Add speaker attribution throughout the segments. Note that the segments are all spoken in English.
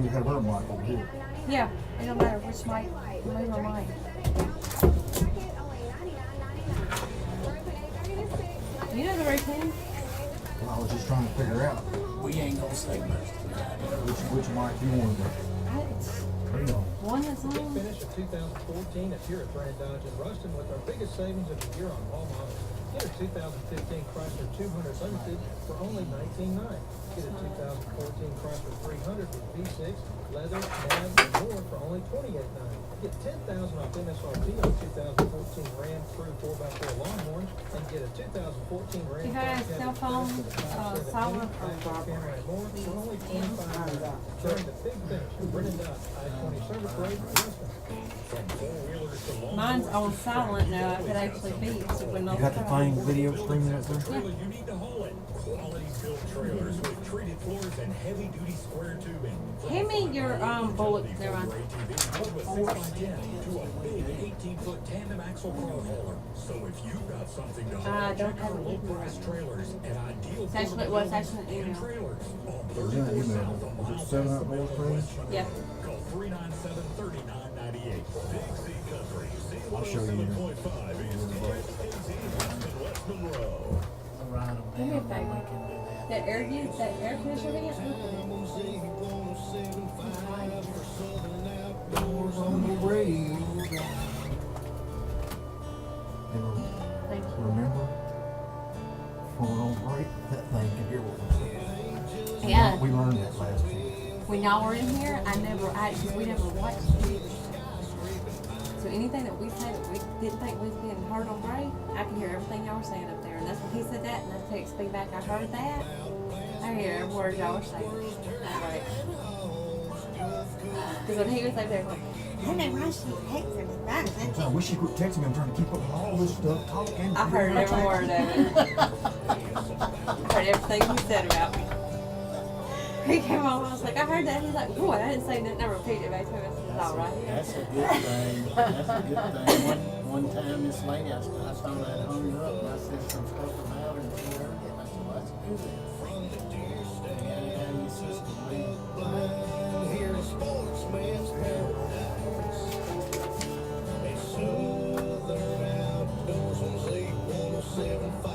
Speaker 1: we have our mic over here.
Speaker 2: Yeah, it don't matter which mic, move or mic. You know the routine?
Speaker 1: Well, I was just trying to figure out
Speaker 3: We ain't gonna say much tonight.
Speaker 1: which mic you wanted to. There you go.
Speaker 2: One that's
Speaker 4: Big
Speaker 2: on.
Speaker 4: finish of 2014 at here at Brand Dodge in Ruston with our biggest savings of the year on all models. Get a 2015 Chrysler 200 Limited for only $19,900. Get a 2014 Chrysler 300 with V6, leather, nav, and more for only $28,900. Get $10,000 off MSRP on 2014 Ram Crew 4x4 Longhorn and get a 2014 Ram.
Speaker 2: You got a cell phone, silent or
Speaker 4: camera and more for only $25,000. During the big finish of Brand Dodge I-20 service road in Ruston.
Speaker 2: Mine's on silent now. I could actually beep. So when
Speaker 1: You got the fine video streaming up there?
Speaker 5: Trailer you need to haul it. Quality built trailers with treated floors and heavy duty square tubing.
Speaker 2: Hand me your bullet. Never mind.
Speaker 5: With 6x10 to a big 18-foot tandem axle car hauler. So if you've got something to haul,
Speaker 2: I don't
Speaker 5: check
Speaker 2: have
Speaker 5: out
Speaker 2: an
Speaker 5: low
Speaker 2: email.
Speaker 5: price trailers and ideal
Speaker 2: It's actually, well, it's actually an
Speaker 5: and
Speaker 2: email.
Speaker 5: trailers on
Speaker 1: It was in an
Speaker 5: 34
Speaker 1: email.
Speaker 5: South of
Speaker 1: Was it
Speaker 5: Miles
Speaker 1: 7 Outdoors Friends?
Speaker 2: Yeah.
Speaker 5: Call 397-3998. Big C Country.
Speaker 1: I'll show you.
Speaker 5: 7.5 is West Monroe.
Speaker 3: I'll write them
Speaker 2: Do me a
Speaker 3: down,
Speaker 2: favor.
Speaker 3: we can do that.
Speaker 2: That air conditioner vent.
Speaker 1: Doors on the radio. And
Speaker 2: Thank you.
Speaker 1: remember, before we don't break, that thing can hear what we're saying.
Speaker 2: Yeah.
Speaker 1: We learned that last week.
Speaker 2: When y'all were in here, we never watched it. So anything that we said that we didn't think was being heard on break, I can hear everything y'all were saying up there. And that's when he said that, and I text me back, I heard that. I hear every word y'all were saying. Right. Because when he was up there, like, I know why she hates everybody.
Speaker 1: I wish you quit texting me. I'm trying to keep up with all this stuff, talking.
Speaker 2: I heard every word of it. Heard everything he said about me. He came on, I was like, I heard that. He's like, boy, I didn't say nothing. I repeated it back to him. I said, it's all right.
Speaker 3: That's a good thing. That's a good thing. One time, this lady, I thought I'd hung her up, and I said some stuff about her, and she heard it. I said, well, that's good. Yeah, your sister, man.
Speaker 6: Here's Sportsman's Paradise. A Southern Outdoors on Z 107.5.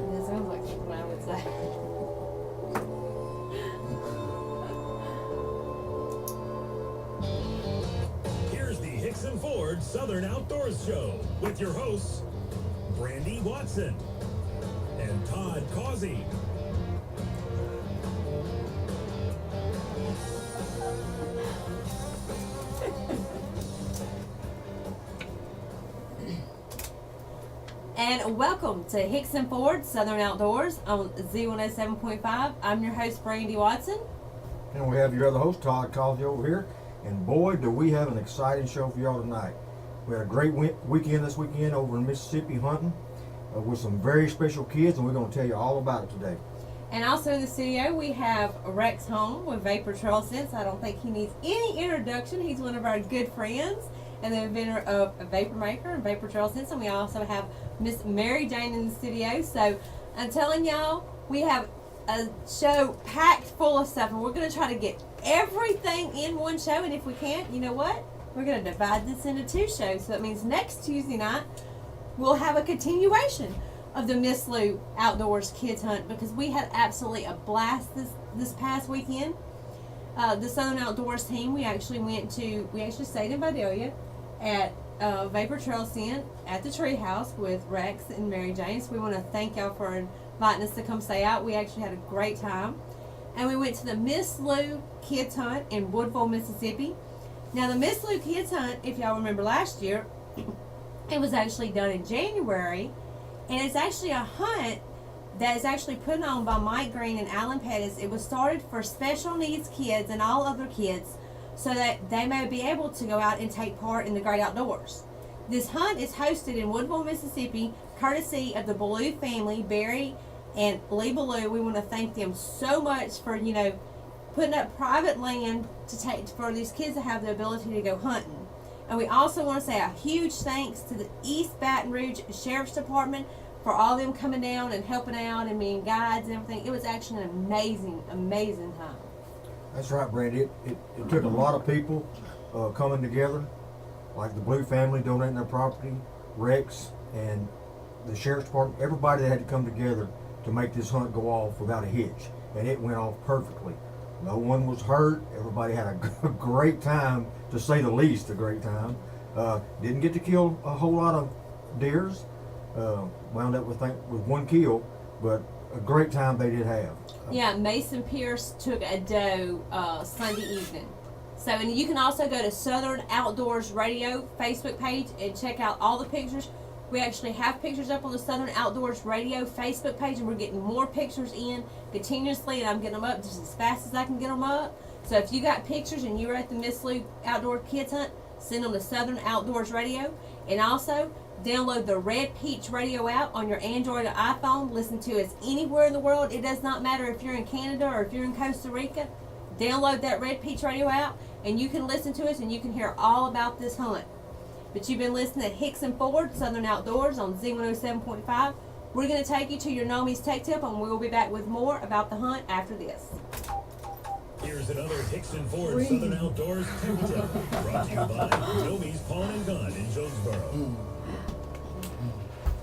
Speaker 2: It sounds like something I would say.
Speaker 5: Here's the Hickson Ford Southern Outdoors Show with your hosts, Brandy Watson and Todd Causey.
Speaker 2: And welcome to Hickson Ford Southern Outdoors on Z107.5. I'm your host, Brandy Watson.
Speaker 1: And we have your other host, Todd Causey, over here. And boy, do we have an exciting show for y'all tonight. We had a great weekend this weekend over in Mississippi hunting with some very special kids, and we're going to tell you all about it today.
Speaker 2: And also in the studio, we have Rex Home with Vapor Trail Scents. I don't think he needs any introduction. He's one of our good friends and the inventor of a Vapor Maker and Vapor Trail Scents. And we also have Miss Mary Jane in the studio. So I'm telling y'all, we have a show packed full of stuff, and we're going to try to get everything in one show. And if we can't, you know what? We're going to divide this into two shows. So that means next Tuesday night, we'll have a continuation of the Miss Lou Outdoors Kids Hunt, because we had absolutely a blast this past weekend. The Southern Outdoors team, we actually stayed in Vidalia at Vapor Trail Scent at the Treehouse with Rex and Mary Jane. So we want to thank y'all for inviting us to come stay out. We actually had a great time. And we went to the Miss Lou Kids Hunt in Woodville, Mississippi. Now the Miss Lou Kids Hunt, if y'all remember last year, it was actually done in January. And it's actually a hunt that is actually put on by Mike Green and Alan Pettis. It was started for special needs kids and all other kids so that they may be able to go out and take part in the great outdoors. This hunt is hosted in Woodville, Mississippi, courtesy of the Ballou family, Barry and Lee Ballou. We want to thank them so much for, putting up private land for these kids to have the ability to go hunting. And we also want to say a huge thanks to the East Baton Rouge Sheriff's Department for all them coming down and helping out and being guides and everything. It was actually an amazing, amazing time.
Speaker 1: That's right, Brandy. It took a lot of people coming together, like the Blue family donating their property, Rex, and the sheriff's department. Everybody that had to come together to make this hunt go off without a hitch, and it went off perfectly. No one was hurt. Everybody had a great time, to say the least, a great time. Didn't get to kill a whole lot of deers. Wound up with one kill, but a great time they did have.
Speaker 2: Yeah, Mason Pierce took a doe Sunday evening. So, and you can also go to Southern Outdoors Radio Facebook page and check out all the pictures. We actually have pictures up on the Southern Outdoors Radio Facebook page, and we're getting more pictures in continuously, and I'm getting them up just as fast as I can get them up. So if you got pictures and you were at the Miss Lou Outdoor Kids Hunt, send them to Southern Outdoors Radio. And also, download the Red Peach Radio app on your Android or iPhone. Listen to us anywhere in the world. It does not matter if you're in Canada or if you're in Costa Rica. Download that Red Peach Radio app, and you can listen to us and you can hear all about this hunt. But you've been listening to Hicks and Ford, Southern Outdoors on Z107.5. We're going to take you to your Nomi's Tech Tip, and we'll be back with more about the hunt after this.
Speaker 5: Here's another Hicks and Ford Southern Outdoors Tech Tip, brought to you by Nomi's Pawn and Gun in Jonesboro.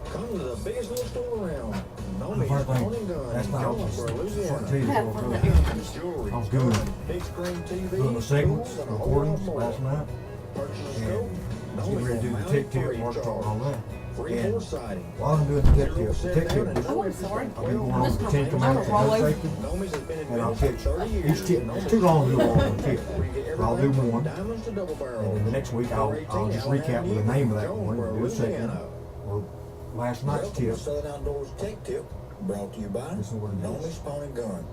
Speaker 6: Come to the biggest little store around.
Speaker 1: The
Speaker 6: Nomi's
Speaker 1: first
Speaker 6: Pawn
Speaker 1: thing,
Speaker 6: and Gun
Speaker 1: that's
Speaker 6: in
Speaker 1: not
Speaker 6: Jonesboro,
Speaker 1: what
Speaker 6: Louisiana.
Speaker 1: TV
Speaker 6: Jewelry,
Speaker 1: I was doing
Speaker 6: big screen TV,
Speaker 1: the segments,
Speaker 6: tools, and a whole lot
Speaker 1: recordings
Speaker 6: more.
Speaker 1: last night,
Speaker 6: Purchase a
Speaker 1: and
Speaker 6: scope,
Speaker 1: getting ready to do the
Speaker 6: Nomi's
Speaker 1: tech tip,
Speaker 6: free
Speaker 1: Mark
Speaker 6: charge.
Speaker 1: talking all that.
Speaker 6: Free
Speaker 1: And
Speaker 6: foresighting.
Speaker 1: while I'm doing the tech tip this
Speaker 2: Oh, I'm sorry.
Speaker 1: I've been going
Speaker 2: I'm
Speaker 1: over
Speaker 2: just
Speaker 1: the
Speaker 2: gonna-
Speaker 1: 10 commandments of
Speaker 2: I'm
Speaker 1: gun
Speaker 2: gonna roll
Speaker 1: safety,
Speaker 6: Nomi's has been in
Speaker 1: and I'll
Speaker 6: business
Speaker 1: pick
Speaker 6: for 30 years.
Speaker 1: each tip.
Speaker 6: Nomi's
Speaker 1: It's too long to do all one tip.
Speaker 6: where you get
Speaker 1: But I'll do
Speaker 6: everything from
Speaker 1: one,
Speaker 6: diamonds to double barrels.
Speaker 1: and then the next week I'll just recap with the name of that one, and do a second, or last night's
Speaker 6: Welcome to
Speaker 1: tip.
Speaker 6: Southern Outdoors Tech Tip, brought to you by
Speaker 1: This is what it is.
Speaker 6: Nomi's Pawn and Gun,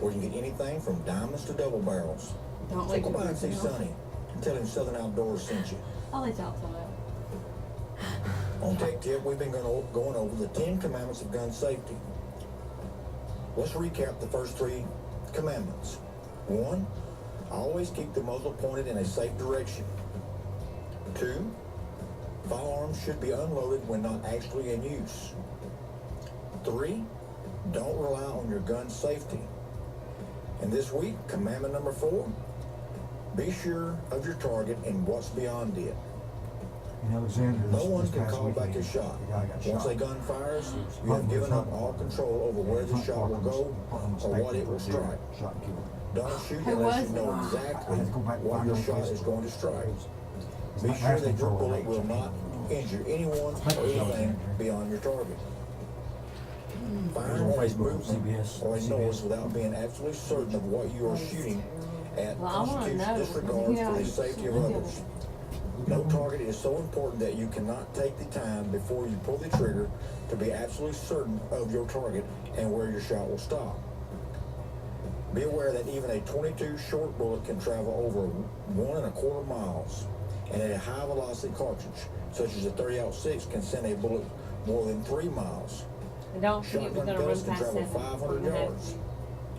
Speaker 6: where you can get anything from diamonds to double barrels.
Speaker 2: Don't
Speaker 6: So
Speaker 2: leave
Speaker 6: come by and see
Speaker 2: it.
Speaker 6: Sonny and tell him Southern Outdoors sent you.
Speaker 2: I'll let y'all tell that.
Speaker 6: On Tech Tip, we've been going over the 10 commandments of gun safety. Let's recap the first 3 commandments. 1, always keep the muzzle pointed in a safe direction. 2, firearms should be unloaded when not actually in use. 3, don't rely on your gun safety. And this week, commandment number 4, be sure of your target and what's beyond it.
Speaker 1: In Alexander,
Speaker 6: No one
Speaker 1: this
Speaker 6: can
Speaker 1: past
Speaker 6: call back
Speaker 1: weekend,
Speaker 6: a shot.
Speaker 1: the guy got
Speaker 6: Once
Speaker 1: shot.
Speaker 6: a gun fires, you have given up all control over where the shot will go or what it will strike.
Speaker 1: Shot and killed.
Speaker 6: Don't shoot
Speaker 2: Who
Speaker 6: unless
Speaker 2: was
Speaker 6: you know
Speaker 2: it?
Speaker 6: exactly
Speaker 1: I had to go back and
Speaker 6: what
Speaker 1: find
Speaker 6: your
Speaker 1: it on
Speaker 6: shot is
Speaker 1: Facebook.
Speaker 6: going to strike.
Speaker 1: It's
Speaker 6: Be
Speaker 1: not
Speaker 6: sure that
Speaker 1: national
Speaker 6: your
Speaker 1: control
Speaker 6: bullet
Speaker 1: age.
Speaker 6: will not injure anyone or anything beyond your target. Firing
Speaker 1: on
Speaker 6: at a
Speaker 1: Facebook,
Speaker 6: movement
Speaker 1: CBS,
Speaker 6: or a noise
Speaker 1: CBS.
Speaker 6: without being absolutely certain of what you are shooting at
Speaker 2: Well, I wanna
Speaker 6: constitutes
Speaker 2: know.
Speaker 6: disregard
Speaker 2: Yeah.
Speaker 6: for the safety of others. No target is so important that you cannot take the time before you pull the trigger to be absolutely certain of your target and where your shot will stop. Be aware that even a .22 short bullet can travel over 1 1/4 miles, and a high velocity cartridge, such as a 30-06, can send a bullet more than 3 miles.
Speaker 2: And don't forget, we're
Speaker 6: Shotgun
Speaker 2: going to run
Speaker 6: pellets can
Speaker 2: past
Speaker 6: travel
Speaker 2: 7.
Speaker 6: 500 yards,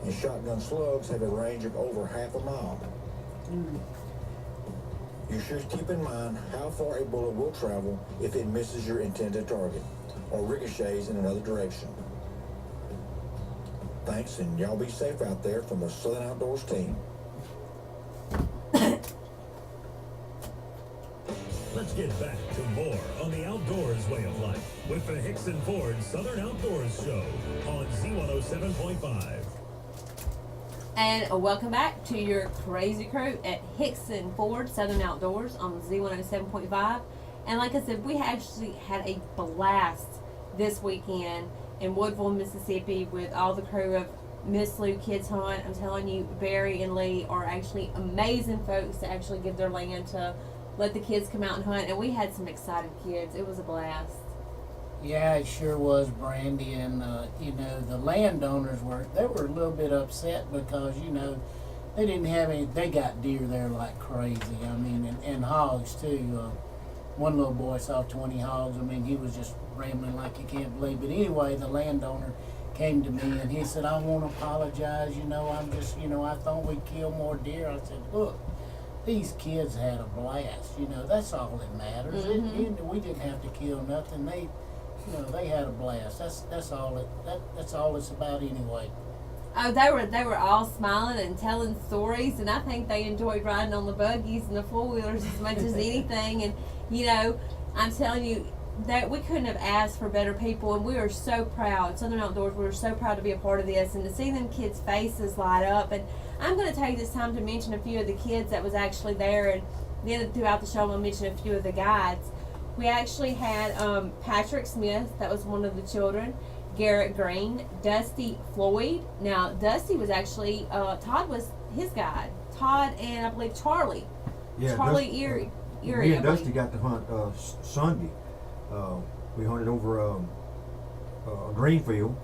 Speaker 6: and shotgun slugs have a range of over half a mile. You should keep in mind how far a bullet will travel if it misses your intended target or ricochets in another direction. Thanks, and y'all be safe out there from the Southern Outdoors team.
Speaker 5: Let's get back to more on the outdoors way of life with the Hicks and Ford Southern Outdoors Show on Z107.5.
Speaker 2: And welcome back to your crazy crew at Hickson Ford Southern Outdoors on Z107.5. And like I said, we actually had a blast this weekend in Woodville, Mississippi with all the crew of Miss Lou Kids Hunt. I'm telling you, Barry and Lee are actually amazing folks to actually give their land to let the kids come out and hunt. And we had some excited kids. It was a blast.
Speaker 3: Yeah, it sure was, Brandy, and you know, the landowners were a little bit upset because, you know, they didn't have any. They got deer there like crazy. I mean, and hogs too. One little boy saw 20 hogs. I mean, he was just rambling like you can't believe. But anyway, the landowner came to me and he said, "I want to apologize. You know, I'm just, you know, I thought we'd kill more deer." I said, "Look, these kids had a blast. You know, that's all that matters. We didn't have to kill nothing. you know, they had a blast. That's all that's all it's about anyway.
Speaker 2: Oh, they were all smiling and telling stories, and I think they enjoyed riding on the buggies and the four wheelers as much as anything. And you know, I'm telling you that we couldn't have asked for better people, and we are so proud. Southern Outdoors, we were so proud to be a part of this, and to see them kids' faces light up. And I'm going to take this time to mention a few of the kids that was actually there, and then throughout the show, I'm going to mention a few of the guides. We actually had Patrick Smith, that was one of the children. Garrett Green, Dusty Floyd. Now, Dusty was actually, Todd was his guide. Todd and I believe Charlie.
Speaker 1: Yeah,
Speaker 2: Charlie Erie.
Speaker 1: Me
Speaker 2: I
Speaker 1: and
Speaker 2: believe.
Speaker 1: Dusty got to hunt Sunday. We hunted over Greenfield.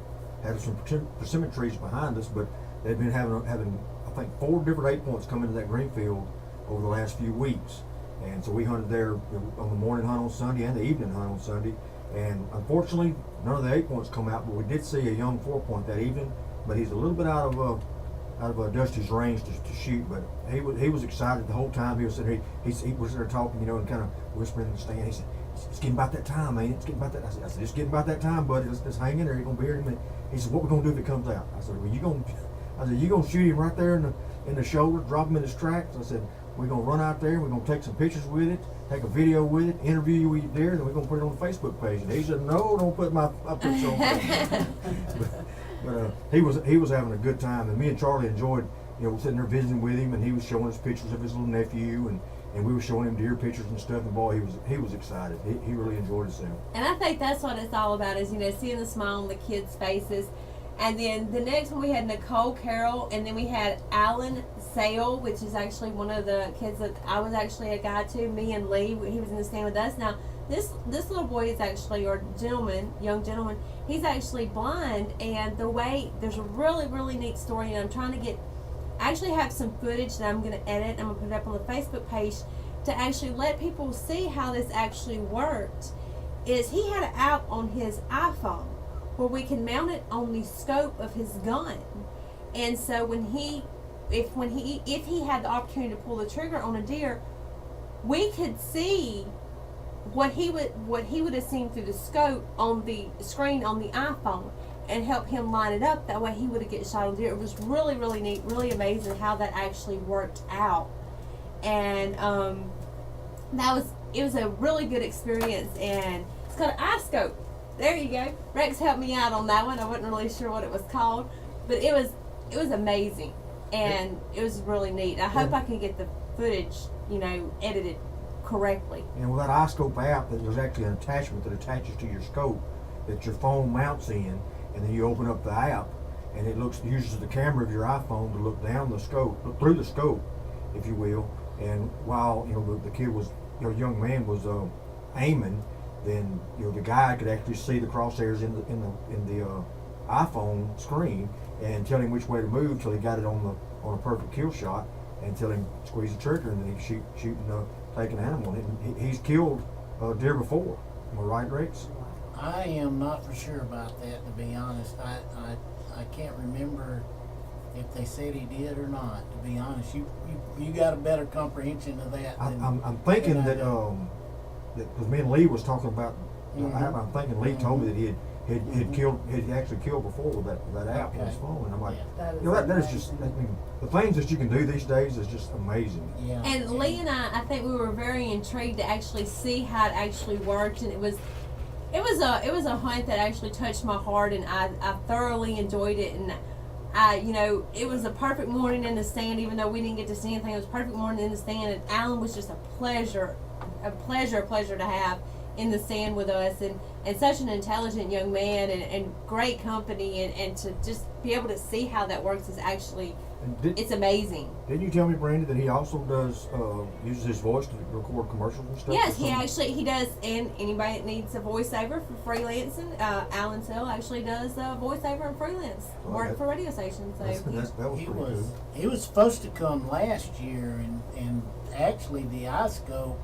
Speaker 1: Had some persimmon trees behind us, but they'd been having I think 4 different 8 points come into that Greenfield over the last few weeks. And so we hunted there on the morning hunt on Sunday and the evening hunt on Sunday. And unfortunately, none of the 8 points come out, but we did see a young 4 point that evening. But he's a little bit out of Dusty's range to shoot. But he was excited the whole time. He was sitting there, he was there talking, you know, and kind of whispering in the stand. He said, "It's getting about that time, man. It's getting about that." I said, "It's getting about that time, buddy. Let's hang in there. You're gonna be here in a minute." He said, "What we gonna do if it comes out?" I said, "Well, you gonna shoot him right there in the shoulder, drop him in his tracks." I said, "We're gonna run out there. We're gonna take some pictures with it, take a video with it, interview you with there, then we're gonna put it on the Facebook page." And he said, "No, don't put my picture on Facebook." but he was having a good time, and me and Charlie enjoyed, you know, sitting there visiting with him, and he was showing us pictures of his little nephew, and we were showing him deer pictures and stuff. And boy, he was excited. He really enjoyed himself.
Speaker 2: And I think that's what it's all about, is, you know, seeing the smile on the kids' faces. And then the next one we had Nicole Carroll, and then we had Alan Sale, which is actually one of the kids that I was actually a guide to. Me and Lee, he was in the stand with us. Now, this little boy is actually, or young gentleman, he's actually blind. And there's a really, really neat story, and I'm trying to I actually have some footage that I'm going to edit. I'm going to put it up on the Facebook page to actually let people see how this actually worked. Is he had an app on his iPhone where we can mount it on the scope of his gun, and so if he had the opportunity to pull the trigger on a deer, we could see what he would have seen through the scope on the screen on the iPhone, and help him line it up. That way he would have get shot on deer. It was really, really neat, really amazing how that actually worked out, and it was a really good experience. And it's called an iScope. There you go. Rex helped me out on that one. I wasn't really sure what it was called, but it was amazing, and it was really neat. I hope I can get the footage, you know, edited correctly.
Speaker 1: And with that iScope app, there's actually an attachment that attaches to your scope that your phone mounts in, and then you open up the app, and it uses the camera of your iPhone to look down the scope, look through the scope, if you will. And while, you know, the kid was, you know, young man was aiming, then, you know, the guy could actually see the crosshairs in the iPhone screen and tell him which way to move till he got it on a perfect kill shot, and tell him to squeeze the trigger, and then he could shoot and take an animal. And he's killed deer before. Am I right, Rex?
Speaker 3: I am not for sure about that, to be honest. I can't remember if they said he did or not, to be honest. You got a better comprehension of that than
Speaker 1: I'm thinking
Speaker 3: than I
Speaker 1: that
Speaker 3: do.
Speaker 1: because me and Lee was talking about
Speaker 3: Mhm.
Speaker 1: I'm thinking Lee told me that he had actually killed before with that app on his
Speaker 3: Okay.
Speaker 1: phone, and I'm like,
Speaker 3: Yeah.
Speaker 1: you know, that is just, I mean, the things that you can do these days is just amazing.
Speaker 3: Yeah.
Speaker 2: And Lee and I think we were very intrigued to actually see how it actually worked, and it was a hunt that actually touched my heart, and I thoroughly enjoyed it. And it was a perfect morning in the stand, even though we didn't get to see anything. It was a perfect morning in the stand, and Alan was just a pleasure to have in the stand with us, and such an intelligent young man, and great company, and to just be able to see how that works is actually,
Speaker 1: And
Speaker 2: it's amazing.
Speaker 1: didn't you tell me, Brandy, that he also does uses his voice to record commercials and stuff?
Speaker 2: Yes,
Speaker 1: or something?
Speaker 2: he does, and anybody that needs a voiceover for freelancing, Alan Sell actually does voiceover and freelance
Speaker 1: Well,
Speaker 2: work
Speaker 1: that-
Speaker 2: for radio stations. So
Speaker 1: that was
Speaker 3: He
Speaker 1: pretty
Speaker 3: was
Speaker 1: cool.
Speaker 3: he was supposed to come last year, and actually the iScope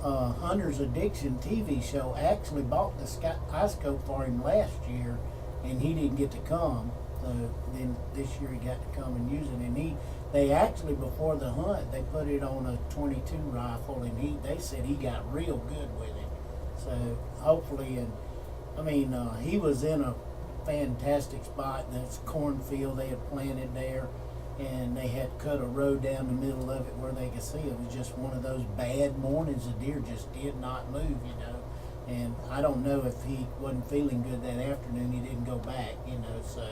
Speaker 3: Hunter's Addiction TV show actually bought the iScope for him last year, and he didn't get to come. So then this year he got to come and use it, and they actually, before the hunt, they put it on a .22 rifle, and they said he got real good with it. So hopefully, and I mean, he was in a fantastic spot. That's cornfield they had planted there, and they had cut a road down the middle of it where they could see. It was just one of those bad mornings. The deer just did not move, you know. And I don't know if he wasn't feeling good that afternoon. He didn't go back, you know. So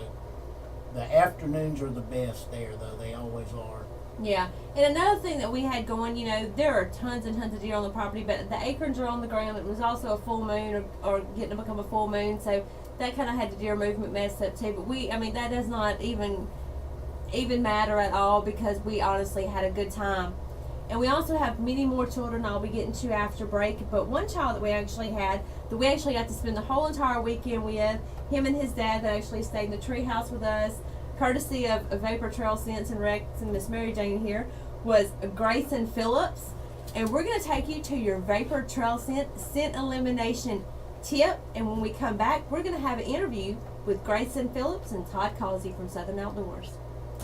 Speaker 3: the afternoons are the best there, though. They always are.
Speaker 2: Yeah, and another thing that we had going, you know, there are tons and tons of deer on the property, but the acorns are on the ground. It was also a full moon or getting to become a full moon, so that kind of had the deer movement messed up too. But that does not even matter at all because we honestly had a good time. And we also have many more children I'll be getting to after break. But one child that we actually got to spend the whole entire weekend with, him and his dad that actually stayed in the treehouse with us, courtesy of Vapor Trail Scents and Rex and Miss Mary Jane here, was Grayson Phillips. And we're going to take you to your Vapor Trail scent elimination tip. And when we come back, we're going to have an interview with Grayson Phillips and Todd Causey from Southern Outdoors.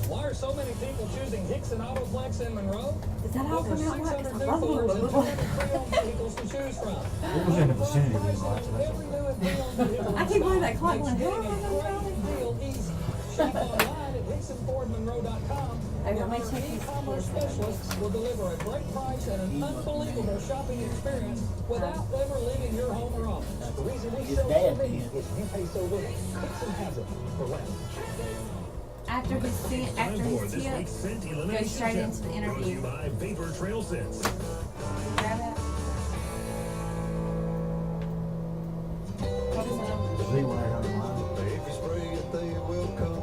Speaker 4: Why are so many people choosing Hickson Autoplex in Monroe?
Speaker 2: Is that all
Speaker 4: Well,
Speaker 2: coming out right?
Speaker 4: there's 600
Speaker 2: I love
Speaker 4: new Fords and
Speaker 2: it.
Speaker 4: 200 pre-owned vehicles to choose from.
Speaker 1: It was in the vicinity of these lights, so that's
Speaker 4: Every
Speaker 1: okay.
Speaker 4: new and pre-owned vehicle
Speaker 2: I keep going that clock
Speaker 4: makes
Speaker 2: going,
Speaker 4: getting a great deal easy. Shop online at HicksonFordMonroe.com.
Speaker 2: Okay, let me
Speaker 4: Our
Speaker 2: check these
Speaker 4: e-commerce
Speaker 2: here.
Speaker 4: specialists will deliver a great price and an unbelievable shopping experience without ever leaving your home or office. The reason we
Speaker 3: His
Speaker 4: sell so
Speaker 3: dad
Speaker 4: many
Speaker 3: did.
Speaker 4: is you pay so little. Hickson has it for less.
Speaker 2: After his
Speaker 5: Time for
Speaker 2: tip,
Speaker 5: this week's scent elimination
Speaker 2: straight
Speaker 5: tip,
Speaker 2: into the
Speaker 5: brought to
Speaker 2: interview.
Speaker 5: you by Vapor Trail Scents.
Speaker 2: grab that. What is it?
Speaker 1: Z1800
Speaker 6: If you spray it, they will come.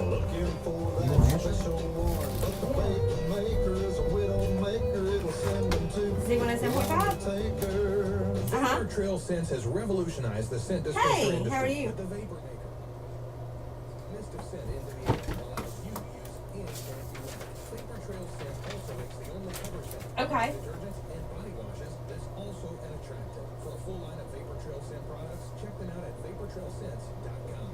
Speaker 6: Looking for
Speaker 1: You wanna
Speaker 6: that
Speaker 1: answer?
Speaker 6: special one. But the vapor maker is a widow maker. It'll send them to
Speaker 2: Z107.5?
Speaker 6: taker.
Speaker 2: Uh-huh.
Speaker 7: Vapor Trail Scents has revolutionized the scent dispenser
Speaker 2: Hey,
Speaker 7: industry
Speaker 2: how are you?
Speaker 7: with the Vapor Maker. Mist of scent into the air allows you to use any scent you want. Vapor Trail Scents also makes the only cover scent
Speaker 2: Okay.
Speaker 7: detergents and body washes that's also an attractant. For a full line of Vapor Trail Scent products, check them out at vaportrailscents.com.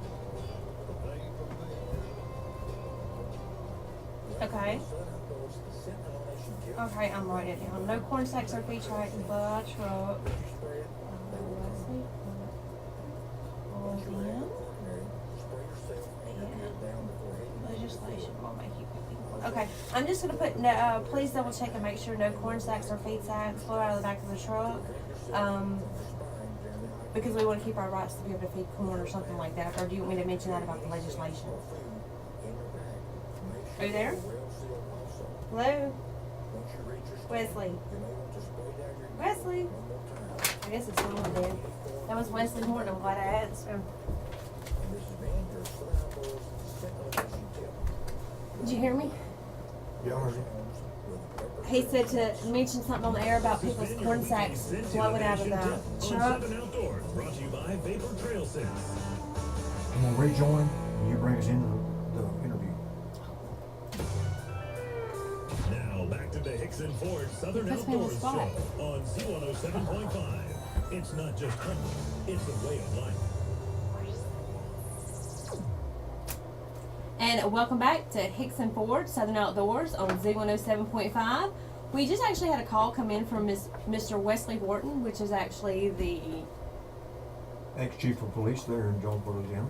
Speaker 2: Okay. Okay, I'm writing it down. No corn sacks or feed track, blow truck. Legislation will make you cooking. Okay, I'm just gonna put, no, please double check and make sure no corn sacks or feed sacks flow out of the back of the truck. Because we wanna keep our rights to be able to feed corn or something like that. Or do you want me to mention that about the legislation? Are you there? Hello? Wesley? Wesley? I guess it's someone dead. That was Wesley Horton. I'm glad I asked him. Did you hear me?
Speaker 1: Yeah, I heard you.
Speaker 2: He said to mention something on the air about people's corn sacks
Speaker 5: Scent
Speaker 2: flowing out of
Speaker 5: elimination
Speaker 2: the
Speaker 5: tip on
Speaker 2: truck.
Speaker 5: Southern Outdoors, brought to you by Vapor Trail Scents.
Speaker 1: I'm gonna rejoin and you bring us into the interview.
Speaker 5: Now back to the Hickson Ford Southern
Speaker 2: Puts me on the
Speaker 5: Outdoors
Speaker 2: spot.
Speaker 5: Show on Z107.5. It's not just hunting, it's a way of life.
Speaker 2: And welcome back to Hickson Ford Southern Outdoors on Z107.5. We just actually had a call come in from Mr. Wesley Horton, which is actually the,
Speaker 1: Ex-chief of police there in Jonesboro, Louisiana.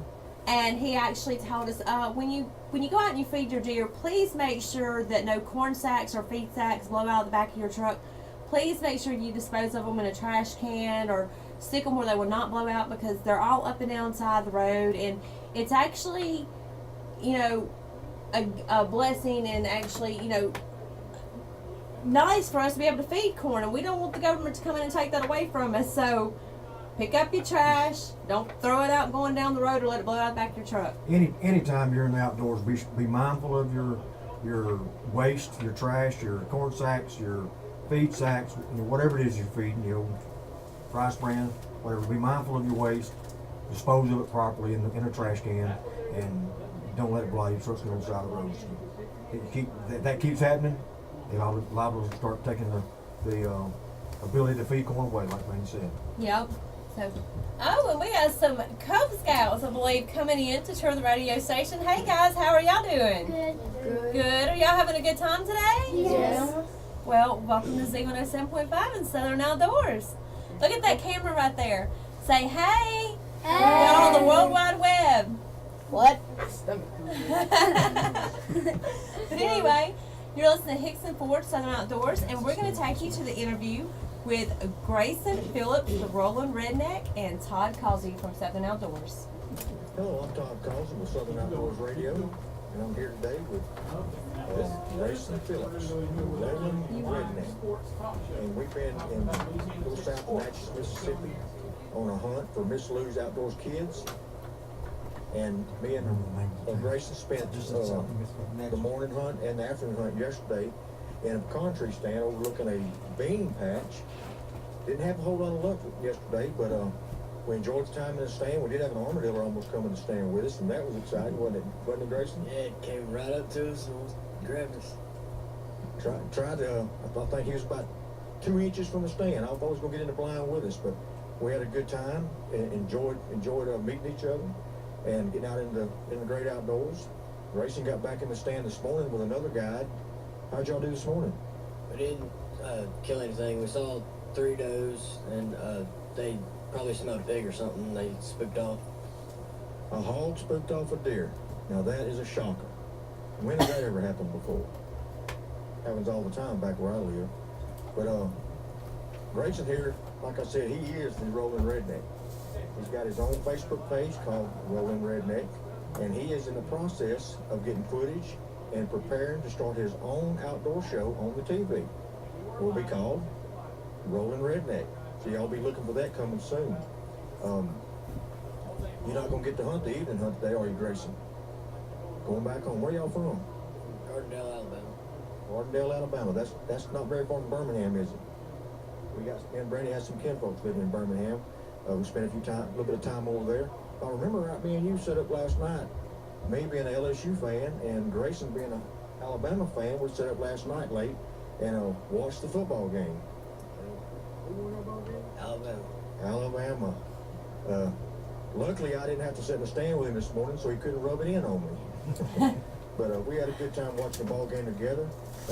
Speaker 2: and he actually told us when you go out and you feed your deer, please make sure that no corn sacks or feed sacks blow out of the back of your truck. Please make sure you dispose of them in a trash can or stick them where they will not blow out because they're all up and down side the road, and it's actually, you know, a blessing and actually, you know, nice for us to be able to feed corn, and we don't want the government to come in and take that away from us. So pick up your trash, don't throw it out going down the road or let it blow out the back of your truck.
Speaker 1: Anytime you're in the outdoors, be mindful of your waste, your trash, your corn sacks, your feed sacks, you know, whatever it is you're feeding, you know, rice bran, whatever. Be mindful of your waste, dispose of it properly in a trash can, and don't let it blow your truck's on the side of the road. That keeps happening. You're liable to start taking the ability to feed corn away, like Randy said.
Speaker 2: Yep. So, oh, and we got some Cub Scouts, I believe, coming in to tour the radio station. Hey guys, how are y'all doing?
Speaker 8: Good.
Speaker 2: Good. Are y'all having a good time today?
Speaker 8: Yes.
Speaker 2: Well, welcome to Z107.5 and Southern Outdoors. Look at that camera right there. Say hey. You're on the World Wide Web.
Speaker 8: What?
Speaker 2: But anyway, you're listening to Hickson Ford Southern Outdoors, and we're going to take you to the interview with Grayson Phillips, the Rolling Redneck, and Todd Causey from Southern Outdoors.
Speaker 6: Hello, I'm Todd Causey with Southern Outdoors Radio, and I'm here today with Grayson Phillips, Rolling Redneck. And we've been in Little South Natchez, Mississippi on a hunt for Miss Lou's Outdoors Kids. And me and Grayson spent the morning hunt and the afternoon hunt yesterday in a country stand overlooking a bean patch. Didn't have a whole lot of luck yesterday, but we enjoyed the time in the stand. We did have an armadillo almost come in the stand with us, and that was exciting, wasn't it, Grayson?
Speaker 9: Yeah, it came right up to us and grabbed us.
Speaker 6: Tried to, I think he was about 2 inches from the stand. I thought he was going to get in the blind with us, but we had a good time and enjoyed meeting each other and getting out in the great outdoors. Grayson got back in the stand this morning with another guide. How'd y'all do this morning?
Speaker 9: We didn't kill anything. We saw 3 does, and they probably smelled pig or something. They spooked off.
Speaker 6: A hog spooked off a deer. Now that is a shocker. When has that ever happened before? Happens all the time back where I live. But Grayson here, like I said, he is the Rolling Redneck. He's got his own Facebook page called Rolling Redneck, and he is in the process of getting footage and preparing to start his own outdoor show on the TV. It will be called Rolling Redneck. So y'all be looking for that coming soon. You're not gonna get to hunt the evening hunt today, are you, Grayson? Going back home. Where y'all from?
Speaker 9: Gardendale, Alabama.
Speaker 6: Gardendale, Alabama. That's not very far from Birmingham, is it? Me and Brandy has some kinfolks living in Birmingham. We spent a little bit of time over there. If I remember right, me and you set up last night. Me being an LSU fan and Grayson being an Alabama fan, we set up last night late and watched the football game.
Speaker 9: Alabama.
Speaker 6: Luckily, I didn't have to sit in the stand with him this morning, so he couldn't rub it in on me. But we had a good time watching the ball game together.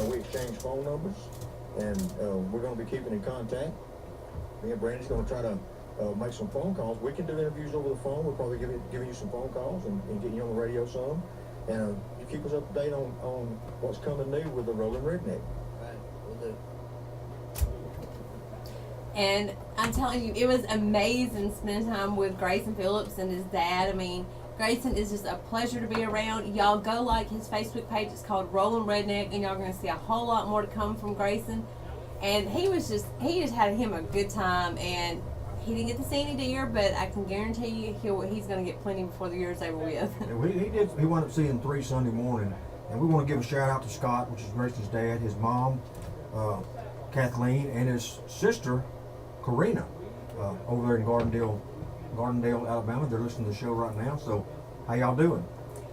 Speaker 6: We exchanged phone numbers, and we're going to be keeping in contact. Me and Brandy's going to try to make some phone calls. We can do interviews over the phone. We'll probably giving you some phone calls and getting you on the radio some. And you keep us up to date on what's coming new with the Rolling Redneck.
Speaker 9: Right, we'll do.
Speaker 2: And I'm telling you, it was amazing spending time with Grayson Phillips and his dad. I mean, Grayson is just a pleasure to be around. Y'all go like his Facebook page. It's called Rolling Redneck, and y'all are going to see a whole lot more to come from Grayson. And he just had him a good time, and he didn't get to see any deer, but I can guarantee you he's going to get plenty before the year's over with.
Speaker 1: He wound up seeing 3 Sunday morning, and we want to give a shout out to Scott, which is Grayson's dad, his mom, Kathleen, and his sister, Karina, over there in Gardendale, Alabama. They're listening to the show right now. So, how y'all doing?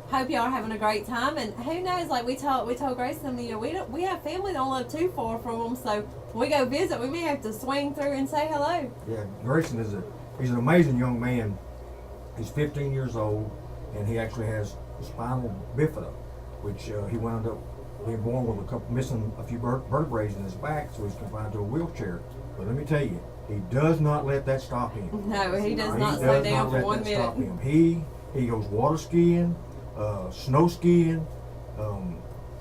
Speaker 2: Hope y'all are having a great time, and who knows? Like we told Grayson, we have family that don't live too far from them, so when we go visit, we may have to swing through and say hello.
Speaker 1: Yeah, Grayson he's an amazing young man. He's 15 years old, and he actually has spinal bifida, which he wound up being born with missing a few vertebrae in his back, so he's confined to a wheelchair. But let me tell you, he does not let that stop him.
Speaker 2: No, he does not slow down for 1 minute.
Speaker 1: Stop him. He goes water skiing, snow skiing.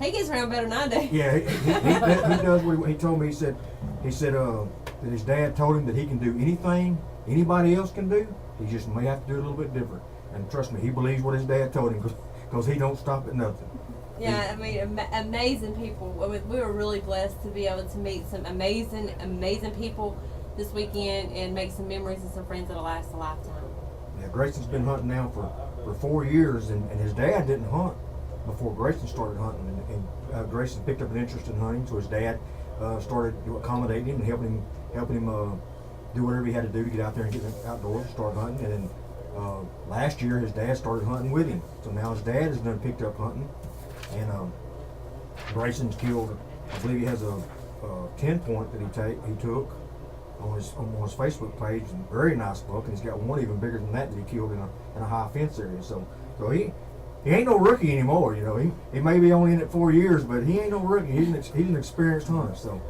Speaker 2: He gets around better than I do.
Speaker 1: Yeah, he does what he told me. He said that his dad told him that he can do anything anybody else can do. He just may have to do it a little bit different. And trust me, he believes what his dad told him because he don't stop at nothing.
Speaker 2: Yeah, I mean, amazing people. We were really blessed to be able to meet some amazing people this weekend and make some memories and some friends that'll last a lifetime.
Speaker 1: Yeah, Grayson's been hunting now for 4 years, and his dad didn't hunt before Grayson started hunting. And Grayson picked up an interest in hunting, so his dad started accommodating him and helping him do whatever he had to do to get out there and get outdoors and start hunting. And then last year, his dad started hunting with him. So now his dad has done picked up hunting. And Grayson's killed, I believe he has a 10-point that he took on his Facebook page, and very nice buck, and he's got one even bigger than that he killed in a high fence area. So he ain't no rookie anymore. You know, he may be only in it 4 years, but he ain't no rookie. He's an experienced hunter. So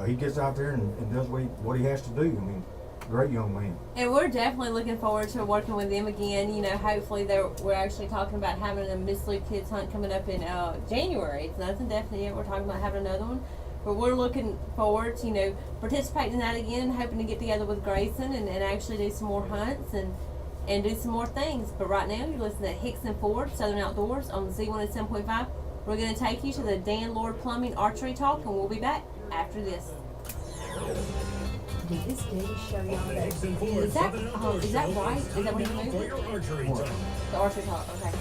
Speaker 1: he gets out there and does what he has to do. I mean, great young man.
Speaker 2: And we're definitely looking forward to working with them again. You know, hopefully we're actually talking about having a Miss Lou Kids Hunt coming up in January. It's nothing definite yet. We're talking about having another one. But we're looking forward to, you know, participating in that again and hoping to get together with Grayson and actually do some more hunts and do some more things. But right now, you're listening to Hicks and Ford, Southern Outdoors on Z107.5. We're going to take you to the Dan Lord Plumbing Archery Talk, and we'll be back after this.
Speaker 8: Did this dude show y'all
Speaker 5: The
Speaker 8: that?
Speaker 5: Hicks and Ford
Speaker 2: Is that-
Speaker 5: Southern
Speaker 2: is
Speaker 5: Outdoors
Speaker 2: that
Speaker 5: Show
Speaker 2: right?
Speaker 5: is
Speaker 2: Is that what
Speaker 5: time
Speaker 2: you
Speaker 5: now
Speaker 2: moved?
Speaker 5: for your archery
Speaker 1: What?
Speaker 5: talk.
Speaker 2: The archery talk, okay.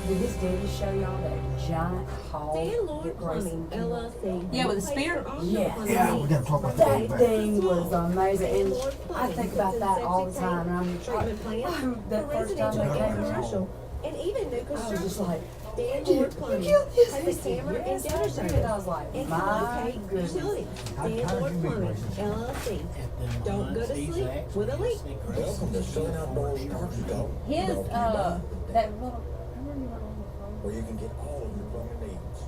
Speaker 8: Did this dude show y'all that giant hog
Speaker 10: Dan
Speaker 8: that
Speaker 10: Lord
Speaker 8: Grayson
Speaker 10: Plumbing, LLC.
Speaker 2: Yeah, with the spear?
Speaker 8: Yes.
Speaker 1: Yeah, we gotta talk about that.
Speaker 8: That
Speaker 1: back.
Speaker 8: thing was amazing, and I think about that all the time. And I'm
Speaker 10: Treatment plan
Speaker 8: that
Speaker 10: for
Speaker 8: first time
Speaker 10: residential
Speaker 8: they
Speaker 10: and
Speaker 8: came
Speaker 10: commercial, and even new
Speaker 8: I was just
Speaker 10: construction.
Speaker 8: like,
Speaker 10: Dan
Speaker 8: "You
Speaker 10: Lord Plumbing
Speaker 8: killed this
Speaker 10: has
Speaker 8: thing."
Speaker 10: a camera and
Speaker 8: Yes,
Speaker 10: data
Speaker 8: I did.
Speaker 10: service.
Speaker 8: I was like,
Speaker 10: And
Speaker 8: my
Speaker 10: locate
Speaker 8: goodness.
Speaker 10: utilities.
Speaker 1: How
Speaker 10: Dan
Speaker 1: did
Speaker 10: Lord
Speaker 1: you meet
Speaker 10: Plumbing,
Speaker 1: Grayson?
Speaker 10: LLC.
Speaker 3: At them
Speaker 10: Don't go
Speaker 3: hunts,
Speaker 10: to
Speaker 3: he's
Speaker 10: sleep
Speaker 3: actually
Speaker 10: with a leak.
Speaker 3: see Grayson
Speaker 6: Welcome to Southern Outdoors Archery Talk.
Speaker 2: His,
Speaker 6: brought to you by
Speaker 2: that little, remember you were on the phone?
Speaker 6: where you can get all of your plumbing needs.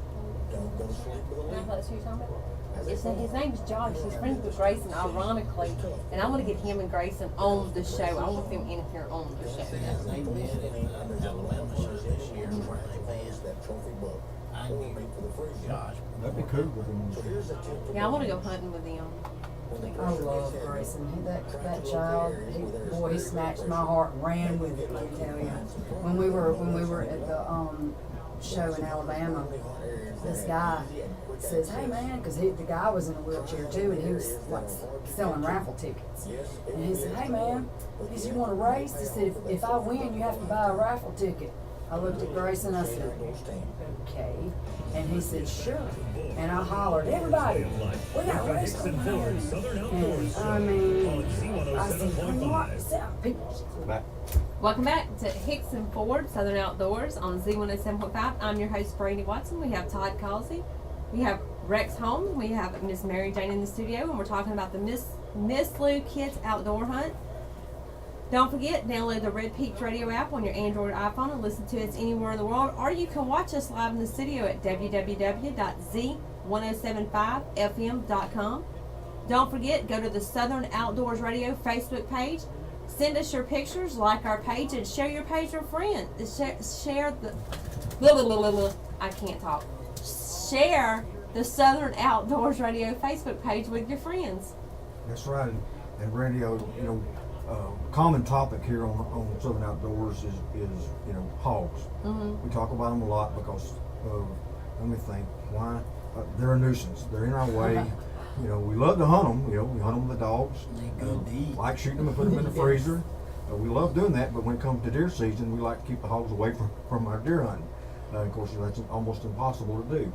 Speaker 6: Don't go to sleep with a
Speaker 2: Can I
Speaker 6: leak.
Speaker 2: tell us who you're talking about?
Speaker 6: Has
Speaker 2: It's,
Speaker 6: it
Speaker 2: his
Speaker 6: fun?
Speaker 2: name's Josh. He's friends with Grayson, ironically. And I want to get him and Grayson on the show. I want them in here on the show.
Speaker 3: They met at Alabama show this year where they
Speaker 6: Is that trophy buck.
Speaker 3: I
Speaker 6: Or
Speaker 3: knew
Speaker 6: meat for the freezer.
Speaker 3: Josh.
Speaker 1: That'd be cool with him.
Speaker 6: So here's a tip for
Speaker 2: Yeah, I want to go
Speaker 6: beginners.
Speaker 2: hunting with them.
Speaker 6: When the
Speaker 8: I
Speaker 6: pressure
Speaker 8: love
Speaker 6: gets heavy,
Speaker 8: Grayson. That
Speaker 6: try to
Speaker 8: child,
Speaker 6: locate areas where there's
Speaker 8: boy, he
Speaker 6: very
Speaker 8: snatched
Speaker 6: low
Speaker 8: my
Speaker 6: pressure.
Speaker 8: heart and ran with it. Let me tell you. When we were at the show in Alabama, this guy says, "Hey man," because the guy was in a wheelchair too, and he was like selling raffle tickets. And he said, "Hey man," he said, "You want to race?" He said, "If I win, you have to buy a raffle ticket." I looked at Grayson. I said, "Okay," and he said, "Sure." And I hollered, "Everybody, we got a race
Speaker 5: Hicks
Speaker 8: going
Speaker 5: and Ford
Speaker 8: on."
Speaker 5: Southern
Speaker 8: And
Speaker 5: Outdoors
Speaker 8: I
Speaker 5: Show
Speaker 8: mean,
Speaker 5: on
Speaker 8: I said, "You know what?
Speaker 5: Z107.5.
Speaker 8: People."
Speaker 1: Back.
Speaker 2: Welcome back to Hicks and Ford, Southern Outdoors on Z107.5. I'm your host, Brandy Watson. We have Todd Causey. We have Rex Holmes. We have Miss Mary Jane in the studio, and we're talking about the Miss Lou Kids Outdoor Hunt. Don't forget, download the Red Peach Radio app on your Android iPhone and listen to us anywhere in the world, or you can watch us live in the studio at www.z1075fm.com. Don't forget, go to the Southern Outdoors Radio Facebook page. Send us your pictures, like our page, and share your page with friends. Share the... I can't talk. Share the Southern Outdoors Radio Facebook page with your friends.
Speaker 1: That's right. And Randy, you know, common topic here on Southern Outdoors is hogs.
Speaker 2: Mm-hmm.
Speaker 1: We talk about them a lot because let me think why they're a nuisance. They're in our way. You know, we love to hunt them. You know, we hunt them with the dogs.
Speaker 3: They good to eat.
Speaker 1: Like shooting them and putting them in the freezer. We love doing that, but when it comes to deer season, we like to keep the hogs away from our deer hunting. Of course, that's almost impossible to do.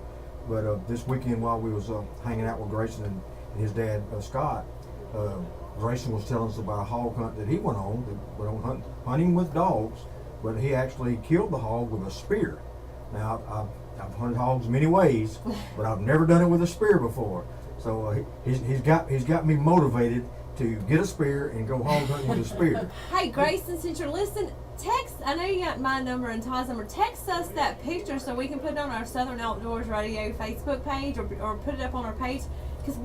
Speaker 1: But this weekend, while we was hanging out with Grayson and his dad Scott, Grayson was telling us about a hog hunt that he went on. That went on hunting with dogs, but he actually killed the hog with a spear. Now I've hunted hogs many ways, but I've never done it with a spear before. So he's got me motivated to get a spear and go hog hunting with a spear.
Speaker 2: Hey, Grayson, since you're listening, text. I know you got my number and Todd's number. Text us that picture so we can put it on our Southern Outdoors Radio Facebook page or put it up on our page, because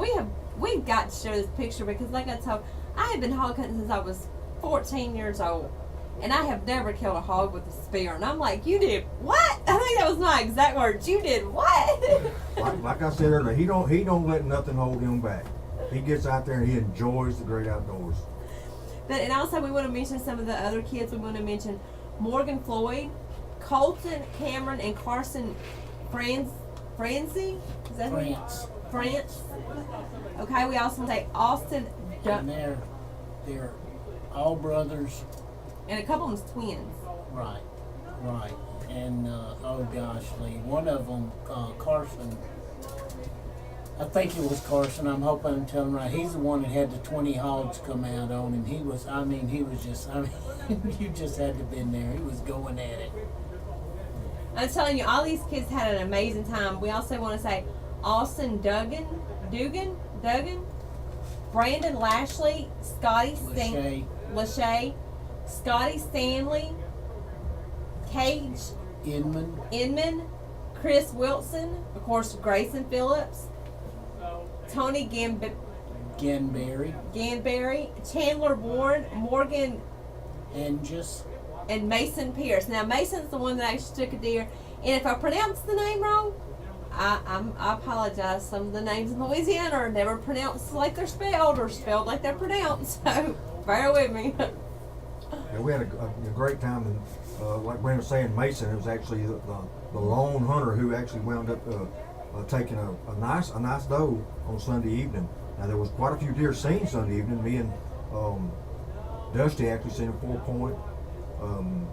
Speaker 2: we've got to show this picture, because like I told, I have been hog hunting since I was 14 years old, and I have never killed a hog with a spear. And I'm like, you did what? I think that was my exact words. You did what?
Speaker 1: Like I said earlier, he don't let nothing hold him back. He gets out there and he enjoys the great outdoors.
Speaker 2: And also, we want to mention some of the other kids. We want to mention Morgan Floyd, Colton Cameron, and Carson Francie. Is that who you- France. Okay, we also say Austin
Speaker 3: And they're all brothers.
Speaker 2: and a couple of them's twins.
Speaker 3: Right. And oh gosh, Lee, one of them, Carson. I think it was Carson. I'm hoping I'm telling right. He's the one that had the 20 hogs come out on him. He was just. You just had to have been there. He was going at it.
Speaker 2: I'm telling you, all these kids had an amazing time. We also want to say Austin Dugan, Brandon Lashley, Scotty Lachey, Scotty Stanley, Cage Inman, Chris Wilson, of course Grayson Phillips, Tony
Speaker 3: Ganberry,
Speaker 2: Chandler Ward, Morgan,
Speaker 3: and just
Speaker 2: and Mason Pierce. Now Mason's the one that actually took a deer, and if I pronounce the name wrong, I apologize. Some of the names in Louisiana are never pronounced like they're spelled or spelled like they're pronounced. So bear with me.
Speaker 1: Yeah, we had a great time, and like Brandon was saying, Mason, it was actually the lone hunter who actually wound up taking a nice doe on Sunday evening. Now there was quite a few deer seen Sunday evening. Me and Dusty actually seen a 4-point. I'm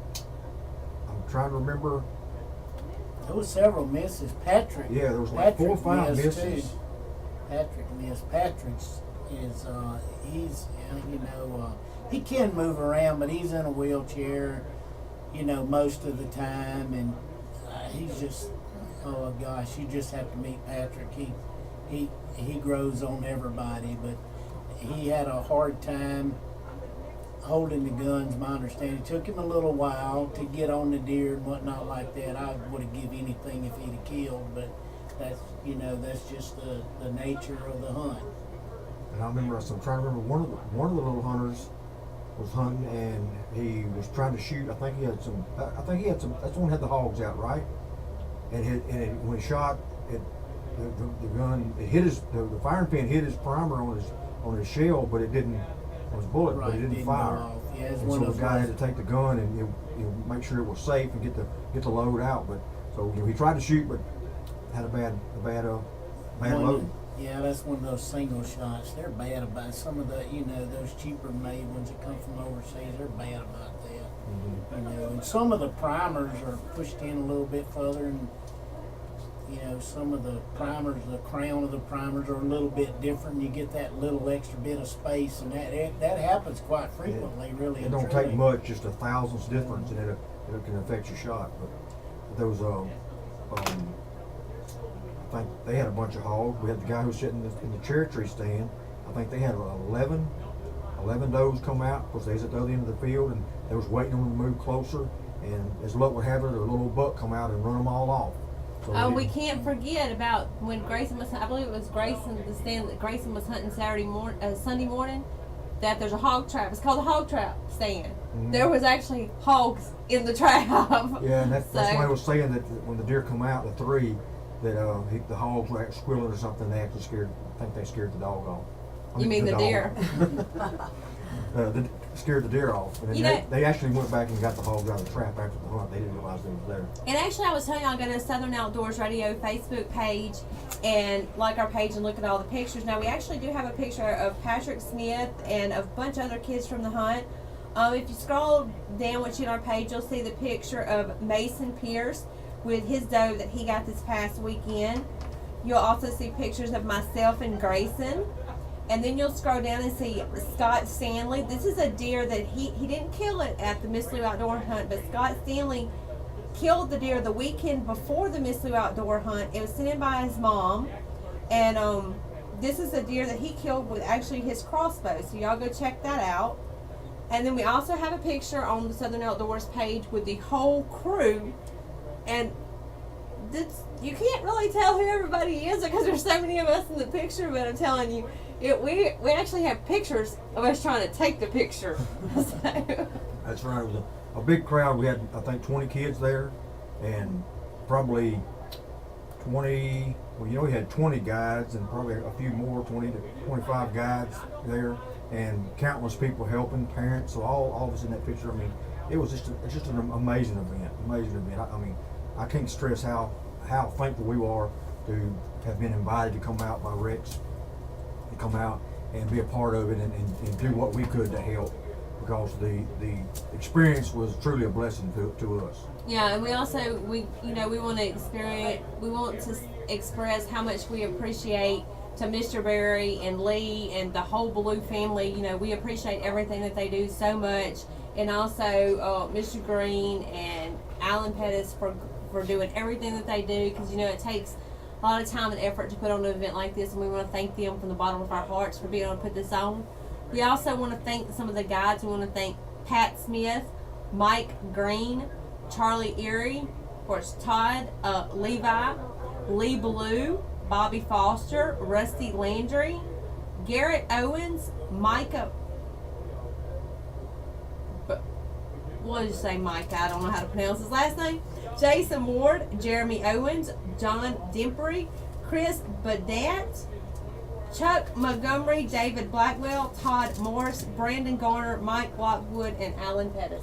Speaker 1: trying to remember.
Speaker 3: there was several misses. Patrick,
Speaker 1: Yeah, there was like 4 or 5
Speaker 3: missed
Speaker 1: misses.
Speaker 3: too. Patrick missed. Patrick's is he's he can move around, but he's in a wheelchair, most of the time, and he's just, oh gosh, you just have to meet Patrick. He grows on everybody, but he had a hard time holding the guns. My understanding, it took him a little while to get on the deer and whatnot like that. I would have given anything if he'd have killed, but that's just the nature of the hunt.
Speaker 1: And I remember, I'm trying to remember one of the little hunters was hunting, and he was trying to shoot. I think he had some. That's the one that had the hogs out, right? And when he shot, the gun, it hit the firing pin hit his primer on his shell, but it didn't. On his bullet, but it didn't fire.
Speaker 3: go off. Yeah, it's
Speaker 1: And
Speaker 3: one
Speaker 1: so
Speaker 3: of
Speaker 1: the
Speaker 3: those
Speaker 1: guy
Speaker 3: ones-
Speaker 1: had to take the gun and make sure it was safe and get the load out. But so he tried to shoot, but had a bad
Speaker 3: One
Speaker 1: load.
Speaker 3: of- Yeah, that's one of those single shots. They're bad about some of the, those cheaper made ones that come from overseas. They're bad about that. And some of the primers are pushed in a little bit further, and some of the primers, the crown of the primers are a little bit different. You get that little extra bit of space, and that happens quite frequently. Really,
Speaker 1: It don't
Speaker 3: and
Speaker 1: take
Speaker 3: truly.
Speaker 1: much, just a thousandths difference, and it can affect your shot. But there was I think they had a bunch of hogs. We had the guy who was sitting in the cherry tree stand. I think they had 11 does come out. Of course, they was at the other end of the field, and they was waiting on them to move closer. And as luck would have it, a little buck come out and run them all off. So
Speaker 2: We can't forget about when Grayson was. I believe it was Grayson the stand that Grayson was hunting Sunday morning. That there's a hog trap. It's called a hog trap stand.
Speaker 1: Mhm.
Speaker 2: There was actually hogs in the trap.
Speaker 1: Yeah, and that's
Speaker 2: So-
Speaker 1: why I was saying that when the deer come out, the 3, that the hogs were squealing or something. They actually scared the dog off.
Speaker 2: You mean the
Speaker 1: dog.
Speaker 2: deer?
Speaker 1: Scared the deer off. And
Speaker 2: You
Speaker 1: then
Speaker 2: know-
Speaker 1: they actually went back and got the hogs out of the trap after the hunt. They didn't realize they was there.
Speaker 2: And actually, I was telling y'all, go to Southern Outdoors Radio Facebook page and like our page and look at all the pictures. Now, we actually do have a picture of Patrick Smith and a bunch of other kids from the hunt. If you scroll down once you on our page, you'll see the picture of Mason Pierce with his doe that he got this past weekend. You'll also see pictures of myself and Grayson. And then you'll scroll down and see Scott Stanley. This is a deer that he didn't kill it at the Miss Lou Outdoor Hunt, but Scott Stanley killed the deer the weekend before the Miss Lou Outdoor Hunt. It was sent in by his mom. And this is a deer that he killed with actually his crossbow. So y'all go check that out. And then we also have a picture on the Southern Outdoors page with the whole crew. And this, you can't really tell who everybody is because there's so many of us in the picture, but I'm telling you, we actually have pictures of us trying to take the picture. So,
Speaker 1: That's right. It was a big crowd. We had, I think, 20 kids there, and probably 20. Well, we had 20 guides and probably a few more, 20 to 25 guides there, and countless people helping, parents. So all of us in that picture. I mean, it's just an amazing event. I mean, I can't stress how thankful we are to have been invited to come out by Rex, to come out and be a part of it and do what we could to help, because the experience was truly a blessing to us.
Speaker 2: yeah, and we also we want to express how much we appreciate to Mr. Berry and Lee and the whole Blue family. We appreciate everything that they do so much, and also Mr. Green and Alan Pettis for doing everything that they do, because it takes a lot of time and effort to put on an event like this, and we want to thank them from the bottom of our hearts for being able to put this on. We also want to thank some of the guides. We want to thank Pat Smith, Mike Green, Charlie Erie, of course Todd Levi, Lee Blue, Bobby Foster, Rusty Landry, Garrett Owens, Micah. What did you say, Micah? I don't know how to pronounce his last name. Jason Ward, Jeremy Owens, John Dimpery, Chris Badat, Chuck Montgomery, David Blackwell, Todd Morris, Brandon Garner, Mike Lockwood, and Alan Pettis.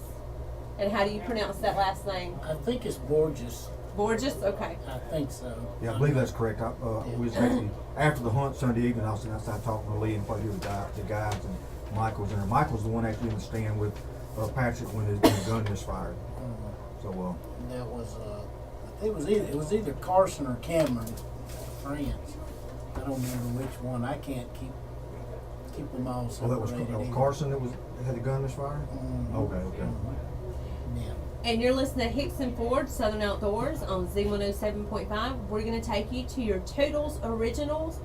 Speaker 2: And how do you pronounce that last name?
Speaker 3: I think it's Borges.
Speaker 2: Borges? Okay.
Speaker 3: I think so.
Speaker 1: Yeah, I believe that's correct. We was actually, after the hunt Sunday evening, I was sitting outside talking to Lee and quite a few of the guys, and Michael's in there. Michael's the one actually in the stand with Patrick when the gun misfired. So,
Speaker 3: That was it was either Carson or Cameron, friends. I don't remember which one. I can't keep them all
Speaker 1: well, that was
Speaker 3: separated. either.
Speaker 1: Carson that had the gun misfired? Okay.
Speaker 3: Yeah.
Speaker 2: And you're listening to Hickson Ford Southern Outdoors on Z107.5. We're going to take you to your Toodles Originals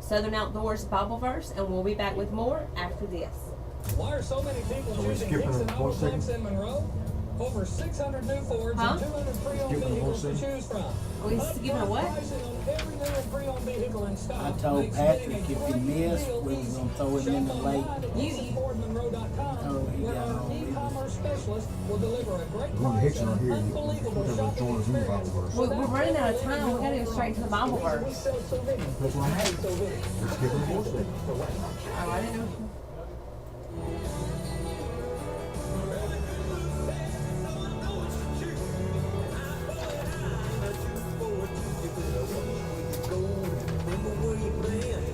Speaker 2: Southern Outdoors Bible verse, and we'll be back with more after this.
Speaker 4: Why are so many people
Speaker 1: So we're
Speaker 4: choosing
Speaker 1: skipping
Speaker 4: Hickson
Speaker 1: the whole
Speaker 4: Autoplex in Monroe? Over 600 new Fords
Speaker 2: Huh?
Speaker 4: and 200 pre-owned
Speaker 1: Skipping the whole
Speaker 4: vehicles to
Speaker 1: scene?
Speaker 4: choose from.
Speaker 2: Are we skipping a what?
Speaker 4: Pricing on every new and pre-owned vehicle in stock
Speaker 3: I told
Speaker 4: makes
Speaker 3: Patrick
Speaker 4: getting a
Speaker 3: if he
Speaker 4: great
Speaker 3: missed,
Speaker 4: deal
Speaker 3: we was
Speaker 4: easy.
Speaker 3: gonna throw him in the
Speaker 4: Shop
Speaker 3: lake.
Speaker 4: online at
Speaker 2: You-
Speaker 4: HicksonFordMonroe.com,
Speaker 3: Oh, he
Speaker 4: where
Speaker 3: got
Speaker 4: our
Speaker 3: all
Speaker 4: e-commerce specialist will deliver a great
Speaker 1: When
Speaker 4: price
Speaker 1: Hickson
Speaker 4: and
Speaker 1: are here,
Speaker 4: an
Speaker 1: you
Speaker 4: unbelievable
Speaker 1: put
Speaker 4: shopping
Speaker 1: Jordan's new Bible
Speaker 4: experience.
Speaker 1: verse.
Speaker 2: We're running out of time. We got to go straight to the Bible
Speaker 4: We
Speaker 2: verse.
Speaker 4: sell souvenirs.
Speaker 1: That's what I'm
Speaker 4: Hey, souvenirs.
Speaker 1: We're skipping the whole thing.
Speaker 2: Oh, I didn't know.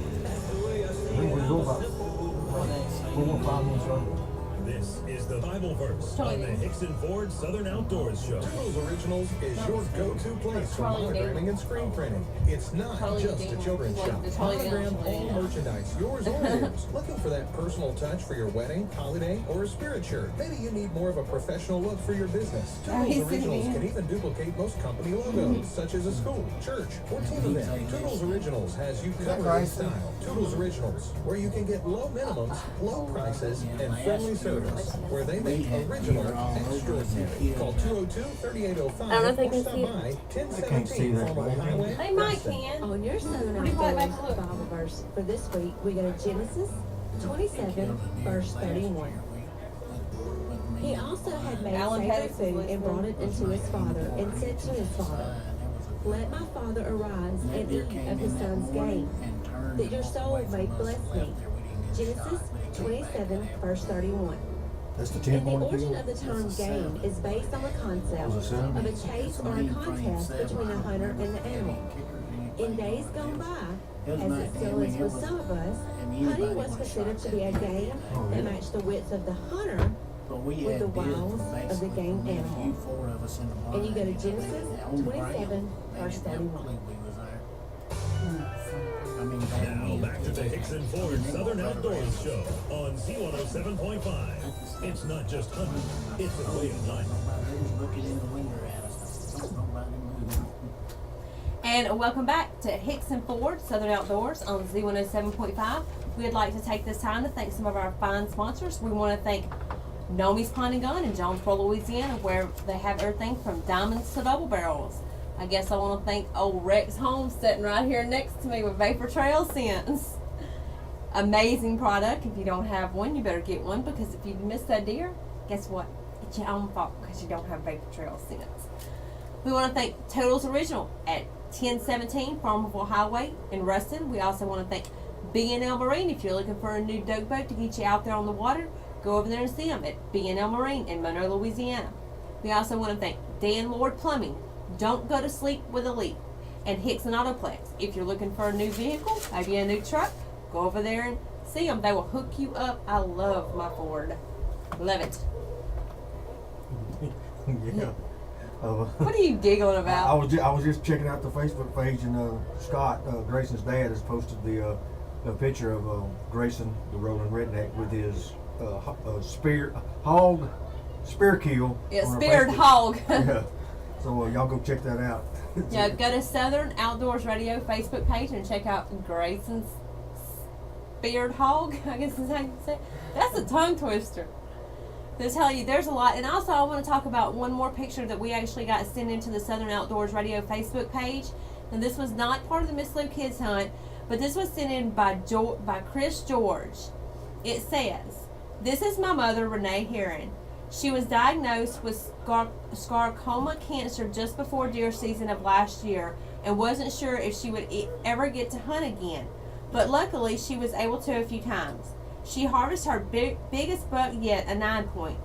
Speaker 1: We go about 4 or 5 minutes early.
Speaker 5: This is the Bible verse on the Hickson Ford Southern Outdoors Show.
Speaker 7: Toodles Originals is your go-to place for monogramming and screen printing. It's not just a children's shop. Monogram all merchandise, yours or theirs. Looking for that personal touch for your wedding, holiday, or a spirit shirt? Maybe you need more of a professional look for your business. Toodles Originals can even duplicate most company logos, such as a school, church, or team event. Toodles Originals has you covered in style. Toodles Originals, where you can get low minimums, low prices, and friendly service, where they make original extraordinary. Call 202-3805
Speaker 10: I don't know if they
Speaker 7: or
Speaker 10: can
Speaker 7: stop
Speaker 10: see it.
Speaker 7: by
Speaker 1: They can't see
Speaker 7: 1017
Speaker 1: that,
Speaker 7: Formula
Speaker 1: right?
Speaker 7: Highway.
Speaker 2: They might
Speaker 7: Preston.
Speaker 2: can.
Speaker 10: On your Southern
Speaker 2: Pretty far back,
Speaker 10: Outdoors
Speaker 2: look.
Speaker 10: Bible verse for this week, we go to Genesis 27, verse 31. He also had made
Speaker 2: Alan
Speaker 10: savory
Speaker 2: Pettis is
Speaker 10: food and
Speaker 2: listening.
Speaker 10: brought it unto his father, and said to his father, Let my father arise and eat of his son's game, that your soul may bless me. Genesis 27, verse 31.
Speaker 1: That's the 10
Speaker 10: And the
Speaker 1: point
Speaker 10: origin
Speaker 1: deal.
Speaker 10: of the term game is based on the concept
Speaker 1: Was it seven?
Speaker 10: of a chase or a contest between a hunter and the animal. In days gone by, as it still is with some of us, hunting was considered to be a game that matched the wits of the hunter
Speaker 3: But we
Speaker 10: with
Speaker 3: had
Speaker 10: the
Speaker 3: bids
Speaker 10: wiles
Speaker 3: for
Speaker 10: of the game
Speaker 3: basically
Speaker 10: animal.
Speaker 3: you 4 of us in the barn.
Speaker 10: And you go to Genesis
Speaker 3: And on the ground,
Speaker 10: 27,
Speaker 3: they
Speaker 10: verse
Speaker 3: didn't have a
Speaker 10: 31.
Speaker 3: clue we was there. I mean, they
Speaker 5: Now
Speaker 3: knew.
Speaker 5: back to the Hickson Ford Southern Outdoors Show on Z107.5. It's not just hunting, it's a way of life.
Speaker 3: Nobody was looking in the window at us. Don't nobody move.
Speaker 2: And welcome back to Hickson Ford Southern Outdoors on Z107.5. We'd like to take this time to thank some of our fine sponsors. We want to thank Nomi's Pond and Gun in Jonesboro, Louisiana, where they have everything from diamonds to double barrels. I guess I want to thank old Rex Holmes sitting right here next to me with Vapor Trail Scents. Amazing product. If you don't have one, you better get one, because if you miss that deer, guess what? It's your own fault because you don't have Vapor Trail Scents. We want to thank Toodles Original at 1017 Farmerville Highway in Ruston. We also want to thank B&L Marine. If you're looking for a new dug boat to get you out there on the water, go over there and see them at B&L Marine in Monroe, Louisiana. We also want to thank Dan Lord Plumbing. Don't go to sleep with a leak. And Hickson Autoplex. If you're looking for a new vehicle, maybe a new truck, go over there and see them. They will hook you up. I love my Ford. Love it.
Speaker 1: Yeah.
Speaker 2: What are you giggling
Speaker 1: I
Speaker 2: about?
Speaker 1: was just checking out the Facebook page, and Scott, Grayson's dad, has posted the picture of Grayson, the rolling redneck, with his spear kill.
Speaker 2: Yeah,
Speaker 1: on our
Speaker 2: Speared
Speaker 1: Facebook.
Speaker 2: Hog.
Speaker 1: Yeah. So y'all go check that out.
Speaker 2: Yeah, go to Southern Outdoors Radio Facebook page and check out Grayson's Speared Hog, I guess is how you say it. That's a tongue twister. To tell you, there's a lot. And also, I want to talk about one more picture that we actually got sent into the Southern Outdoors Radio Facebook page. And this was not part of the Miss Lou Kids Hunt, but this was sent in by Chris George. It says, "This is my mother, Renee Heron. She was diagnosed with sarcoma cancer just before deer season of last year and wasn't sure if she would ever get to hunt again. But luckily, she was able to a few times. She harvested her biggest buck yet, a 9-point.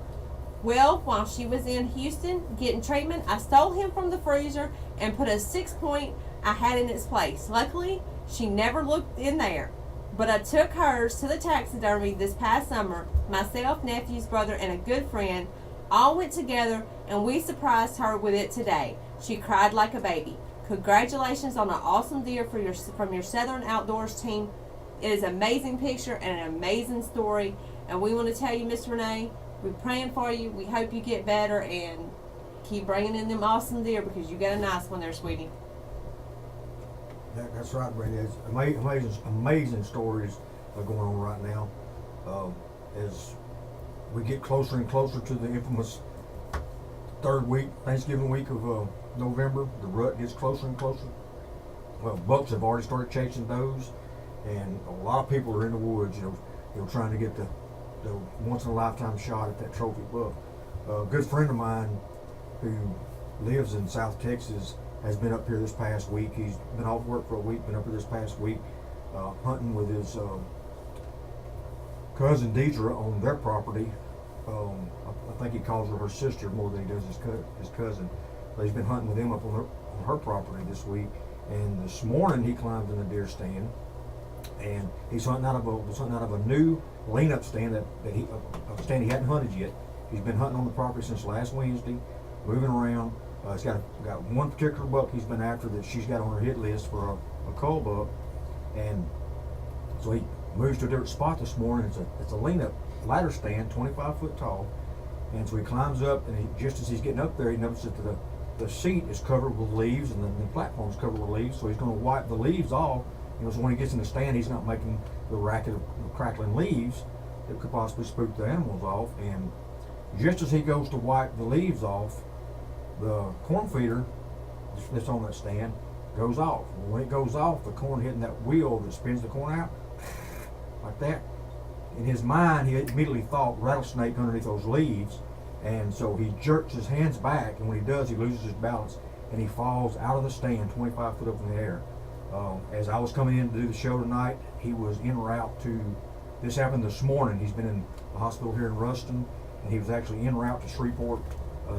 Speaker 2: Well, while she was in Houston getting treatment, I stole him from the freezer and put a 6-point I had in its place. Luckily, she never looked in there. But I took hers to the taxidermy this past summer. Myself, nephew's brother, and a good friend all went together, and we surprised her with it today. She cried like a baby. Congratulations on an awesome deer from your Southern Outdoors team. It is an amazing picture and an amazing story. And we want to tell you, Miss Renee, we're praying for you. We hope you get better and keep bringing in them awesome deer because you got a nice one there, sweetie."
Speaker 1: That's right, Brandy. It's amazing stories going on right now. As we get closer and closer to the infamous third week, Thanksgiving week of November, the rut gets closer and closer. Well, bucks have already started chasing those, and a lot of people are in the woods, trying to get the once in a lifetime shot at that trophy buck. A good friend of mine who lives in South Texas has been up here this past week. He's been off work for a week, been up here this past week hunting with his cousin Deidre on their property. I think he calls her sister more than he does his cousin. But he's been hunting with him up on her property this week. And this morning he climbed in a deer stand, and he's hunting out of a new lean-up stand a stand he hadn't hunted yet. He's been hunting on the property since last Wednesday, moving around. He's got one particular buck he's been after that she's got on her hit list for a cull buck, and so he moves to a different spot this morning. It's a lean-up ladder stand, 25 foot tall, and so he climbs up, and just as he's getting up there, he notices that the seat is covered with leaves, and the platform is covered with leaves. So he's going to wipe the leaves off. So when he gets in the stand, he's not making the racket of crackling leaves that could possibly spook the animals off. And just as he goes to wipe the leaves off, the corn feeder that's on that stand goes off. When it goes off, the corn hitting that wheel that spins the corn out, like that. In his mind, he immediately thought rattlesnake underneath those leaves, and so he jerks his hands back, and when he does, he loses his balance, and he falls out of the stand 25 foot up in the air. As I was coming in to do the show tonight, he was en route to, this happened this morning, he's been in the hospital here in Ruston, and he was actually en route to Shreveport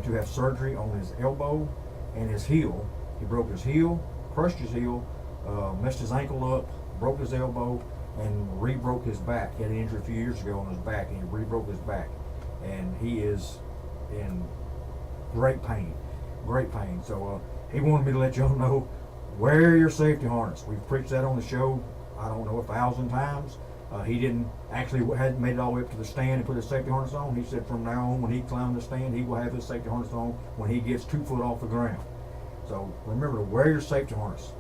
Speaker 1: to have surgery on his elbow and his heel. He broke his heel, crushed his heel, messed his ankle up, broke his elbow, and re-broke his back. He had an injury a few years ago on his back, and he re-broke his back. And he is in great pain. So he wanted me to let y'all know, wear your safety harness. We've preached that on the show, I don't know, 1,000 times. He hadn't made it all the way up to the stand and put his safety harness on. He said from now on, when he climbs the stand, he will have his safety harness on when he gets 2 foot off the ground. So remember to wear your safety harness.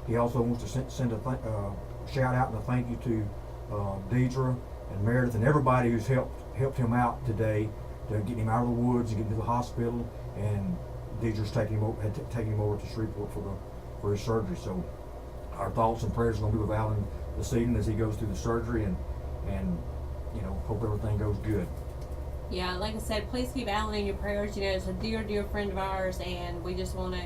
Speaker 1: He also wants to send a shout out and a thank you to Deidre and Meredith and everybody who's helped him out today to get him out of the woods and get him to the hospital. And Deidre's taking him over to Shreveport for his surgery. So our thoughts and prayers are going to be with Alan this evening as he goes through the surgery, and hope everything goes good.
Speaker 2: Yeah, like I said, please keep Alan in your prayers. It's a dear friend of ours, and we just want to,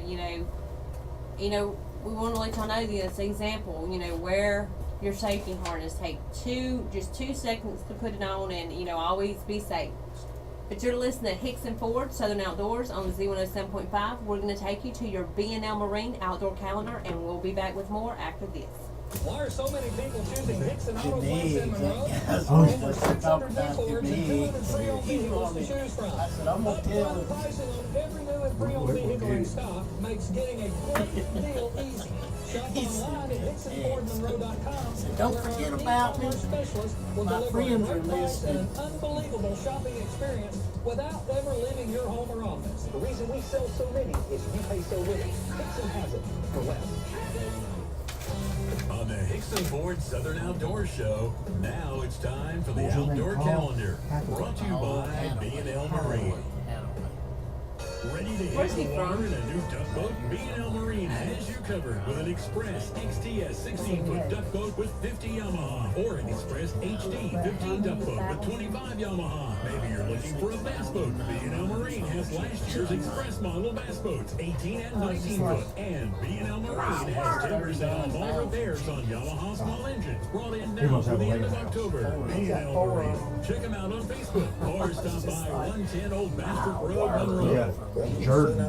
Speaker 2: we want to let y'all know this example. Wear your safety harness. Take just 2 seconds to put it on, and always be safe. But you're listening to Hickson Ford Southern Outdoors on Z107.5. We're going to take you to your B&L Marine outdoor calendar, and we'll be back with more after this.
Speaker 4: Why are so many people choosing Hickson Auto Plus in Monroe?
Speaker 3: Over
Speaker 4: 600 new Fords and 200 pre-owned vehicles to choose from.
Speaker 3: I said, I'm going to tell
Speaker 4: Upfront pricing on every new and pre-owned vehicle in stock makes getting a great deal easy. Shop online at HicksonFordMonroe.com.
Speaker 3: Don't forget about me. My friends are
Speaker 4: and
Speaker 3: listening.
Speaker 4: an unbelievable shopping experience without ever leaving your home or office. The reason we sell so many is you pay so little. Hickson has it for less.
Speaker 5: On the Hickson Ford Southern Outdoor Show, now it's time for the Outdoor Calendar, brought to you by B&L Marine. Ready to hit the water in a new tugboat? B&L Marine has you covered with an Express XTS 16-foot duck boat with 50 Yamaha, or an Express HD 15 duck boat with 25 Yamaha. Maybe you're looking for a bass boat. B&L Marine has last year's Express model bass boats, 18 and 19 foot, and B&L Marine has 10% off all repairs on Yamaha small engines, brought in now through the end of October. B&L Marine. Check them out on Facebook or stop by 110 Old Bastard Road, Monroe.
Speaker 1: Yeah,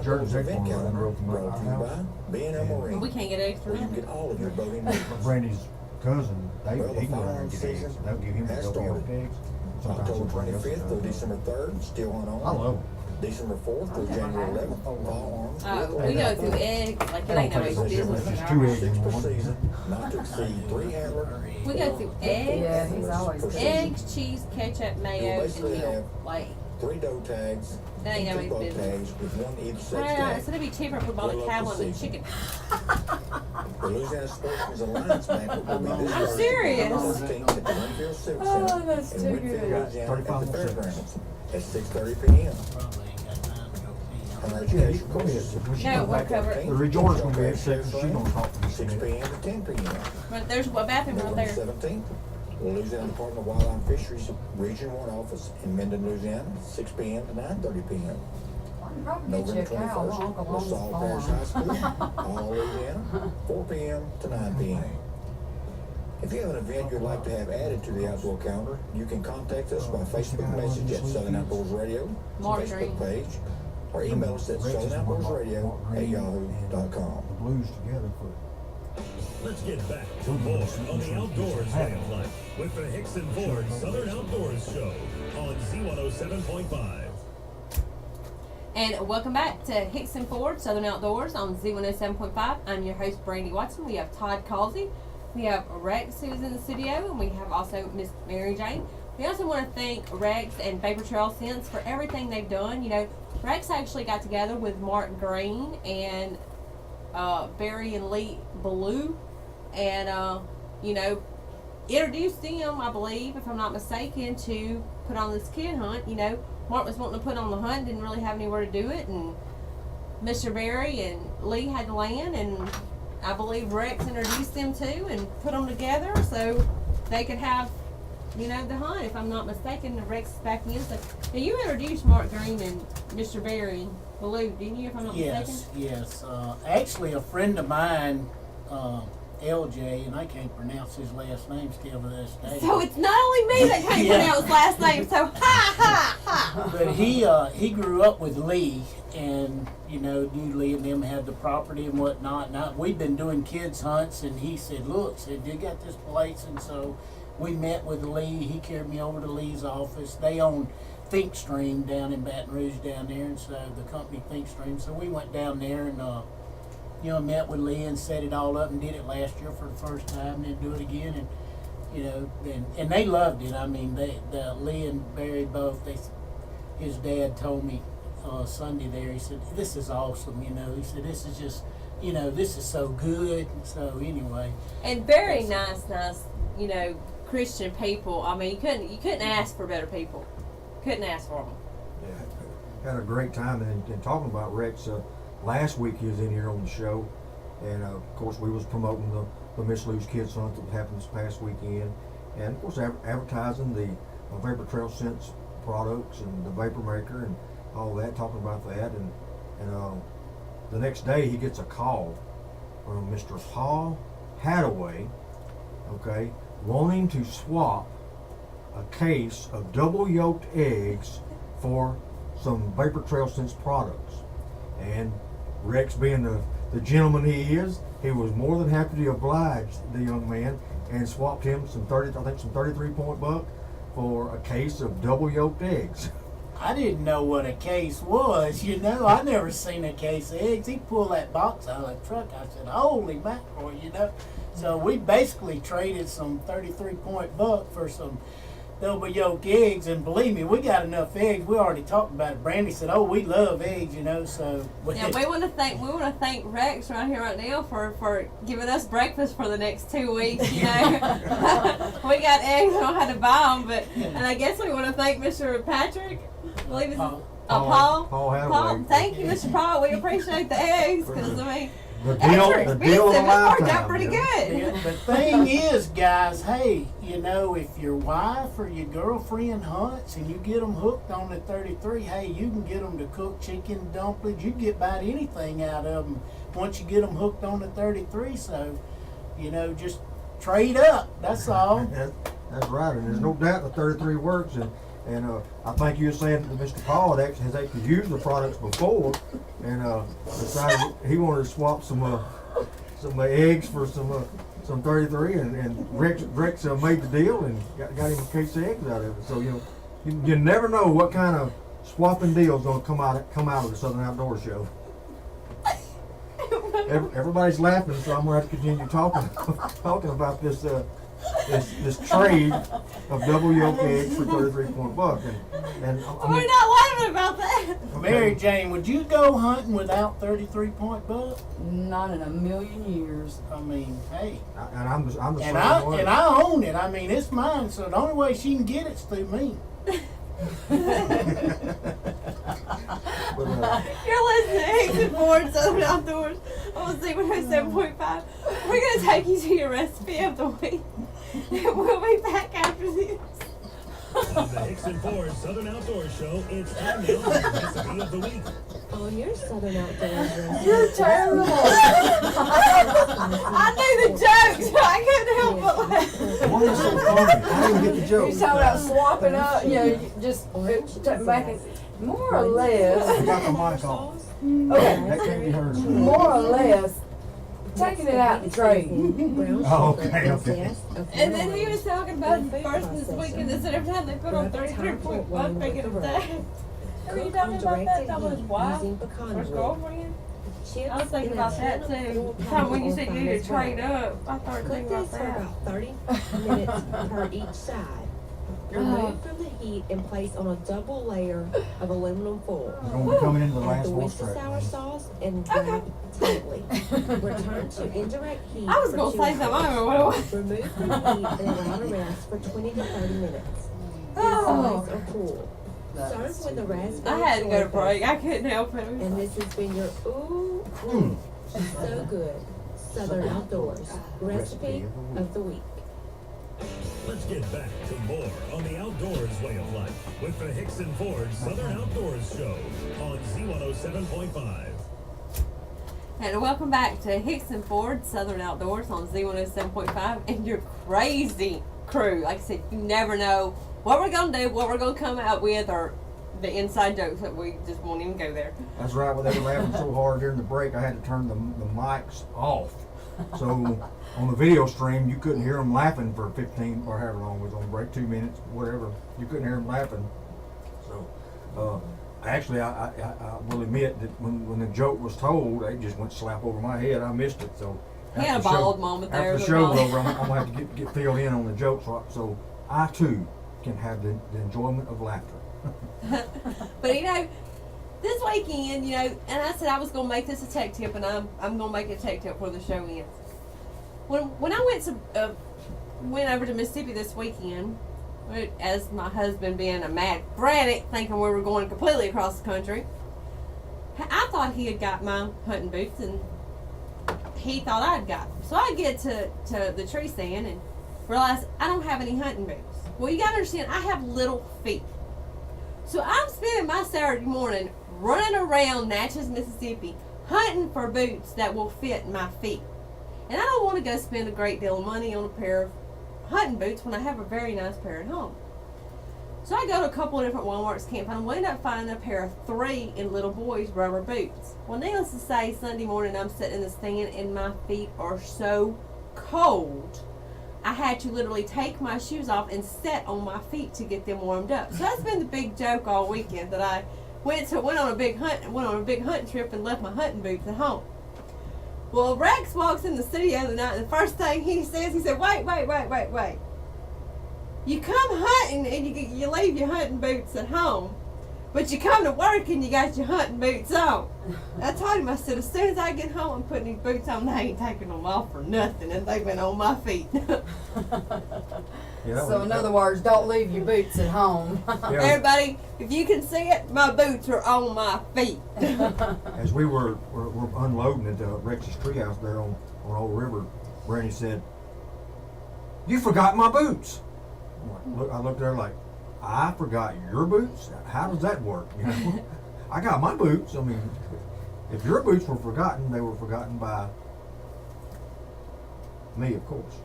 Speaker 1: Jordan's
Speaker 6: event
Speaker 1: Acorn
Speaker 6: calendar
Speaker 1: Road from
Speaker 6: brought
Speaker 1: our
Speaker 6: to you
Speaker 1: house.
Speaker 6: by B&M Marine,
Speaker 2: We can't get extra
Speaker 6: where you
Speaker 2: money.
Speaker 6: get all of your boating needs.
Speaker 1: Brandy's cousin,
Speaker 6: Well,
Speaker 1: David,
Speaker 6: the
Speaker 1: he go there and
Speaker 6: firearms
Speaker 1: get eggs.
Speaker 6: season
Speaker 1: They'll give him a
Speaker 6: has
Speaker 1: couple of
Speaker 6: started.
Speaker 1: eggs. Sometimes
Speaker 6: October
Speaker 1: somebody else
Speaker 6: 25th through
Speaker 1: does.
Speaker 6: December 3rd, still hunt on.
Speaker 1: I love them.
Speaker 6: December 4th through January 11th, fall arms.
Speaker 2: We go through eggs like it ain't nobody's business.
Speaker 1: Just
Speaker 2: in
Speaker 1: two
Speaker 2: our
Speaker 1: eggs.
Speaker 6: Six per season, not to exceed 3 handler.
Speaker 2: We go through eggs,
Speaker 8: Yeah, he's always good.
Speaker 2: eggs, cheese, ketchup, mayo, and
Speaker 6: basically
Speaker 2: milk.
Speaker 6: have
Speaker 2: Like,
Speaker 6: 3 doe tags,
Speaker 2: that ain't
Speaker 6: 2
Speaker 2: nobody's
Speaker 6: bow
Speaker 2: business.
Speaker 6: tags with 1 each sex
Speaker 2: No,
Speaker 6: tag.
Speaker 2: it's gonna be cheaper if we bought a cow and a chicken.
Speaker 6: The Louisiana Sportsman's Alliance banquet will be this
Speaker 2: I'm
Speaker 6: Thursday,
Speaker 2: serious.
Speaker 6: October 15th at the Winfield Civic
Speaker 8: Oh,
Speaker 6: Center
Speaker 8: that's
Speaker 6: in
Speaker 8: too
Speaker 6: Winfield,
Speaker 8: good.
Speaker 6: Louisiana, at the
Speaker 1: 35 more
Speaker 6: fairgrounds at 6:30 p.m.
Speaker 3: Probably ain't got time to go pee.
Speaker 6: Our
Speaker 1: Yeah,
Speaker 6: education
Speaker 1: go ahead.
Speaker 6: courses
Speaker 1: When she
Speaker 2: No,
Speaker 1: comes
Speaker 2: we're
Speaker 1: back,
Speaker 2: covered.
Speaker 1: the rejoice gonna be at 6, she's gonna talk to me.
Speaker 6: 6 p.m. to 10 p.m.
Speaker 2: But there's a bathroom right
Speaker 6: November
Speaker 2: there.
Speaker 6: 17th, the Louisiana Department of Wildlife Fisheries Region 1 office in Minden, Louisiana, 6 p.m. to 9:30 p.m.
Speaker 8: I can probably get you
Speaker 6: November
Speaker 8: a cow.
Speaker 6: 21st,
Speaker 8: Uncle owns a
Speaker 6: LaSalle Parish High
Speaker 8: farm.
Speaker 6: School, all Louisiana, 4 p.m. to 9 p.m. If you have an event you'd like to have added to the outdoor calendar, you can contact us by Facebook message at Southern Outdoors Radio
Speaker 2: Marjorie.
Speaker 6: Facebook page, or email us at southernoutdoorsradio@yahoo.com.
Speaker 1: The blues together for.
Speaker 5: Let's get back to more on the outdoors way of life with the Hickson Ford Southern Outdoors Show on Z107.5.
Speaker 2: And welcome back to Hickson Ford Southern Outdoors on Z107.5. I'm your host, Brandy Watson. We have Todd Causey. We have Rex, who's in the studio, and we have also Miss Mary Jane. We also want to thank Rex and Vapor Trail Scents for everything they've done. You know, Rex actually got together with Mark Green and Barry and Lee Ballou, and you know, introduced them, I believe, if I'm not mistaken, to put on this kid hunt. You know, Mark was wanting to put on the hunt, didn't really have anywhere to do it, and Mr. Barry and Lee had the land, and I believe Rex introduced them too and put them together so they could have, you know, the hunt. If I'm not mistaken, the Rex is back in. So now you introduced Mark Green and Mr. Barry Ballou, didn't you? If I'm not mistaken.
Speaker 3: Yes. Actually, a friend of mine, LJ, and I can't pronounce his last name still to this day.
Speaker 2: So it's not only me that can't
Speaker 3: Yeah.
Speaker 2: pronounce last name. So ha ha ha.
Speaker 3: But he grew up with Lee, and you know, knew Lee and them had the property and whatnot. And we've been doing kids hunts, and he said, "Look, you got this place," and so we met with Lee. He carried me over to Lee's office. They own ThinkStream down in Baton Rouge down there, and so the company ThinkStream. So we went down there and you know, met with Lee and set it all up and did it last year for the first time, and then do it again, and you know, and they loved it. I mean, Lee and Barry both. His dad told me Sunday there. He said, "This is awesome." You know, he said, "This is just, you know, this is so good." So anyway,
Speaker 2: And very nice, you know, Christian people. I mean, you couldn't ask for better people. Couldn't ask for them.
Speaker 1: Yeah, had a great time. And talking about Rex, last week he was in here on the show, and of course we was promoting the Miss Lou's Kids Hunt that happened this past weekend, and of course advertising the Vapor Trail Scents products and the Vapor Maker and all that, talking about that. And the next day he gets a call from Mr. Paul Hadaway, okay, wanting to swap a case of double yolked eggs for some Vapor Trail Scents products. And Rex, being the gentleman he is, he was more than happy to oblige the young man and swapped him some 33-point buck for a case of double yolked eggs.
Speaker 3: I didn't know what a case was. You know, I never seen a case of eggs. He pulled that box out of the truck. I said, "Holy mackerel!" You know. So we basically traded some 33-point buck for some double yolk eggs, and believe me, we got enough eggs. We already talked about it. Brandy said, "Oh, we love eggs," you know. So
Speaker 2: Yeah, we want to thank Rex right here, right now, for giving us breakfast for the next 2 weeks. You know, we got eggs. We don't have to buy them, but and I guess we want to thank Mr. Patrick. I believe it's
Speaker 3: Paul.
Speaker 2: Paul.
Speaker 1: Paul Hadaway.
Speaker 2: Thank you, Mr. Paul. We appreciate the eggs because I mean,
Speaker 1: The deal of a
Speaker 2: It worked out
Speaker 1: lifetime.
Speaker 2: pretty good.
Speaker 3: The thing is, guys, hey, you know, if your wife or your girlfriend hunts and you get them hooked on the 33, hey, you can get them to cook chicken dumplings. You can get about anything out of them once you get them hooked on the 33. So, you know, just trade up. That's all.
Speaker 1: That's right, and there's no doubt the 33 works. And I think you were saying that Mr. Paul has actually used the products before, and decided he wanted to swap some eggs for some 33, and Rex made the deal and got him a case of eggs out of it. So you never know what kind of swapping deals gonna come out of the Southern Outdoor Show. Everybody's laughing, so I'm gonna have to continue talking about this trade of double yolk eggs for 33 $1. And
Speaker 2: We're not laughing about that.
Speaker 3: Mary Jane, would you go hunting without 33 point buck?
Speaker 8: Not in a million years.
Speaker 3: I mean, hey.
Speaker 1: And I'm the same
Speaker 3: And
Speaker 1: way.
Speaker 3: I own it. I mean, it's mine, so the only way she can get it's through me.
Speaker 1: But,
Speaker 2: You're listening to Hicks and Ford Southern Outdoors on Z107.5. We're going to take you to your recipe of the week. And we'll be back after this.
Speaker 5: On the Hicks and Ford Southern Outdoors Show, it's time now for the recipe of the week.
Speaker 10: On your Southern Outdoors recipe.
Speaker 8: You're terrible.
Speaker 2: I knew the joke, so I couldn't help but laugh.
Speaker 1: Why is so funny? I didn't get the joke.
Speaker 8: You're talking about swapping up, you know, you just back and more or
Speaker 1: I
Speaker 8: less.
Speaker 1: got the mic off.
Speaker 8: Okay,
Speaker 1: That can't be heard.
Speaker 8: more or less. Taking it out and trading.
Speaker 1: Oh, okay.
Speaker 2: And then he was talking about the first this weekend. They said every time they put on 33.1, making a day. Are you talking about that? That was wife? Or girlfriend? I was thinking about that too. Time when you said you need to trade up, I started
Speaker 10: Cook
Speaker 2: thinking
Speaker 10: this
Speaker 2: about
Speaker 10: for
Speaker 2: that.
Speaker 10: about 30 minutes per each side. Remove from the heat and place on a double layer of aluminum foil.
Speaker 1: We're going to be coming into the
Speaker 10: Add
Speaker 1: last
Speaker 10: the
Speaker 1: one
Speaker 10: Worcestershire
Speaker 1: track.
Speaker 10: sauce and wrap tightly. Return to indirect heat.
Speaker 2: I was
Speaker 10: for
Speaker 2: going to
Speaker 10: 2
Speaker 2: say something, I don't know what it was.
Speaker 10: Remove from the heat and allow to rest for 20 to 30 minutes.
Speaker 2: Oh.
Speaker 10: Size or cool. Serve with a raspberry.
Speaker 2: I had to go to
Speaker 10: soy
Speaker 2: break. I couldn't help it.
Speaker 10: And this has been your so good Southern Outdoors recipe of the week.
Speaker 5: Let's get back to more on the outdoors way of life with the Hicks and Ford Southern Outdoors Show on Z107.5.
Speaker 2: And welcome back to Hicks and Ford Southern Outdoors on Z107.5 and your crazy crew. Like I said, you never know what we're going to do, what we're going to come out with, or the inside jokes that we just won't even go there.
Speaker 1: That's right. Well, they were laughing so hard during the break, I had to turn the mics off. So on the video stream, you couldn't hear them laughing for 15 or however long it was on break, 2 minutes, whatever. You couldn't hear them laughing. So actually, I will admit that when the joke was told, it just went slap over my head. I missed it. So
Speaker 2: He had a bald moment there.
Speaker 1: after the show's over, I'm gonna have to get filled in on the joke, so I too can have the enjoyment of laughter.
Speaker 2: But you know, this weekend, you know, and I said I was going to make this a tech tip, and I'm going to make it a tech tip for the show ends. When I went over to Mississippi this weekend, as my husband being a mad frantic, thinking we were going completely across the country, I thought he had got my hunting boots, and he thought I'd got them. So I get to the tree stand and realize I don't have any hunting boots. Well, you got to understand, I have little feet. So I'm spending my Saturday morning running around Natchez, Mississippi, hunting for boots that will fit my feet. And I don't want to go spend a great deal of money on a pair of hunting boots when I have a very nice pair at home. So I go to a couple of different Walmarts, can't find them. We end up finding a pair of 3 in little boys' rubber boots. Well, needless to say, Sunday morning I'm sitting in the stand and my feet are so cold, I had to literally take my shoes off and sit on my feet to get them warmed up. So that's been the big joke all weekend, that I went on a big hunting trip and left my hunting boots at home. Well, Rex walks in the studio the other night, and the first thing he said, wait. You come hunting and you leave your hunting boots at home. but you come to work and you got your hunting boots on. I told him, I said, as soon as I get home, I'm putting these boots on. They ain't taking them off for nothing, and they've been on my feet.
Speaker 1: Yeah,
Speaker 8: So in other words, don't leave your boots at home.
Speaker 1: yeah,
Speaker 2: Everybody, if you can see it, my boots are on my feet.
Speaker 1: as we were unloading at Rex's treehouse there on Old River, Brandy said, "You forgot my boots." I looked there like, I forgot your boots? How does that work? You know, I got my boots. I mean, if your boots were forgotten, they were forgotten by me, of course.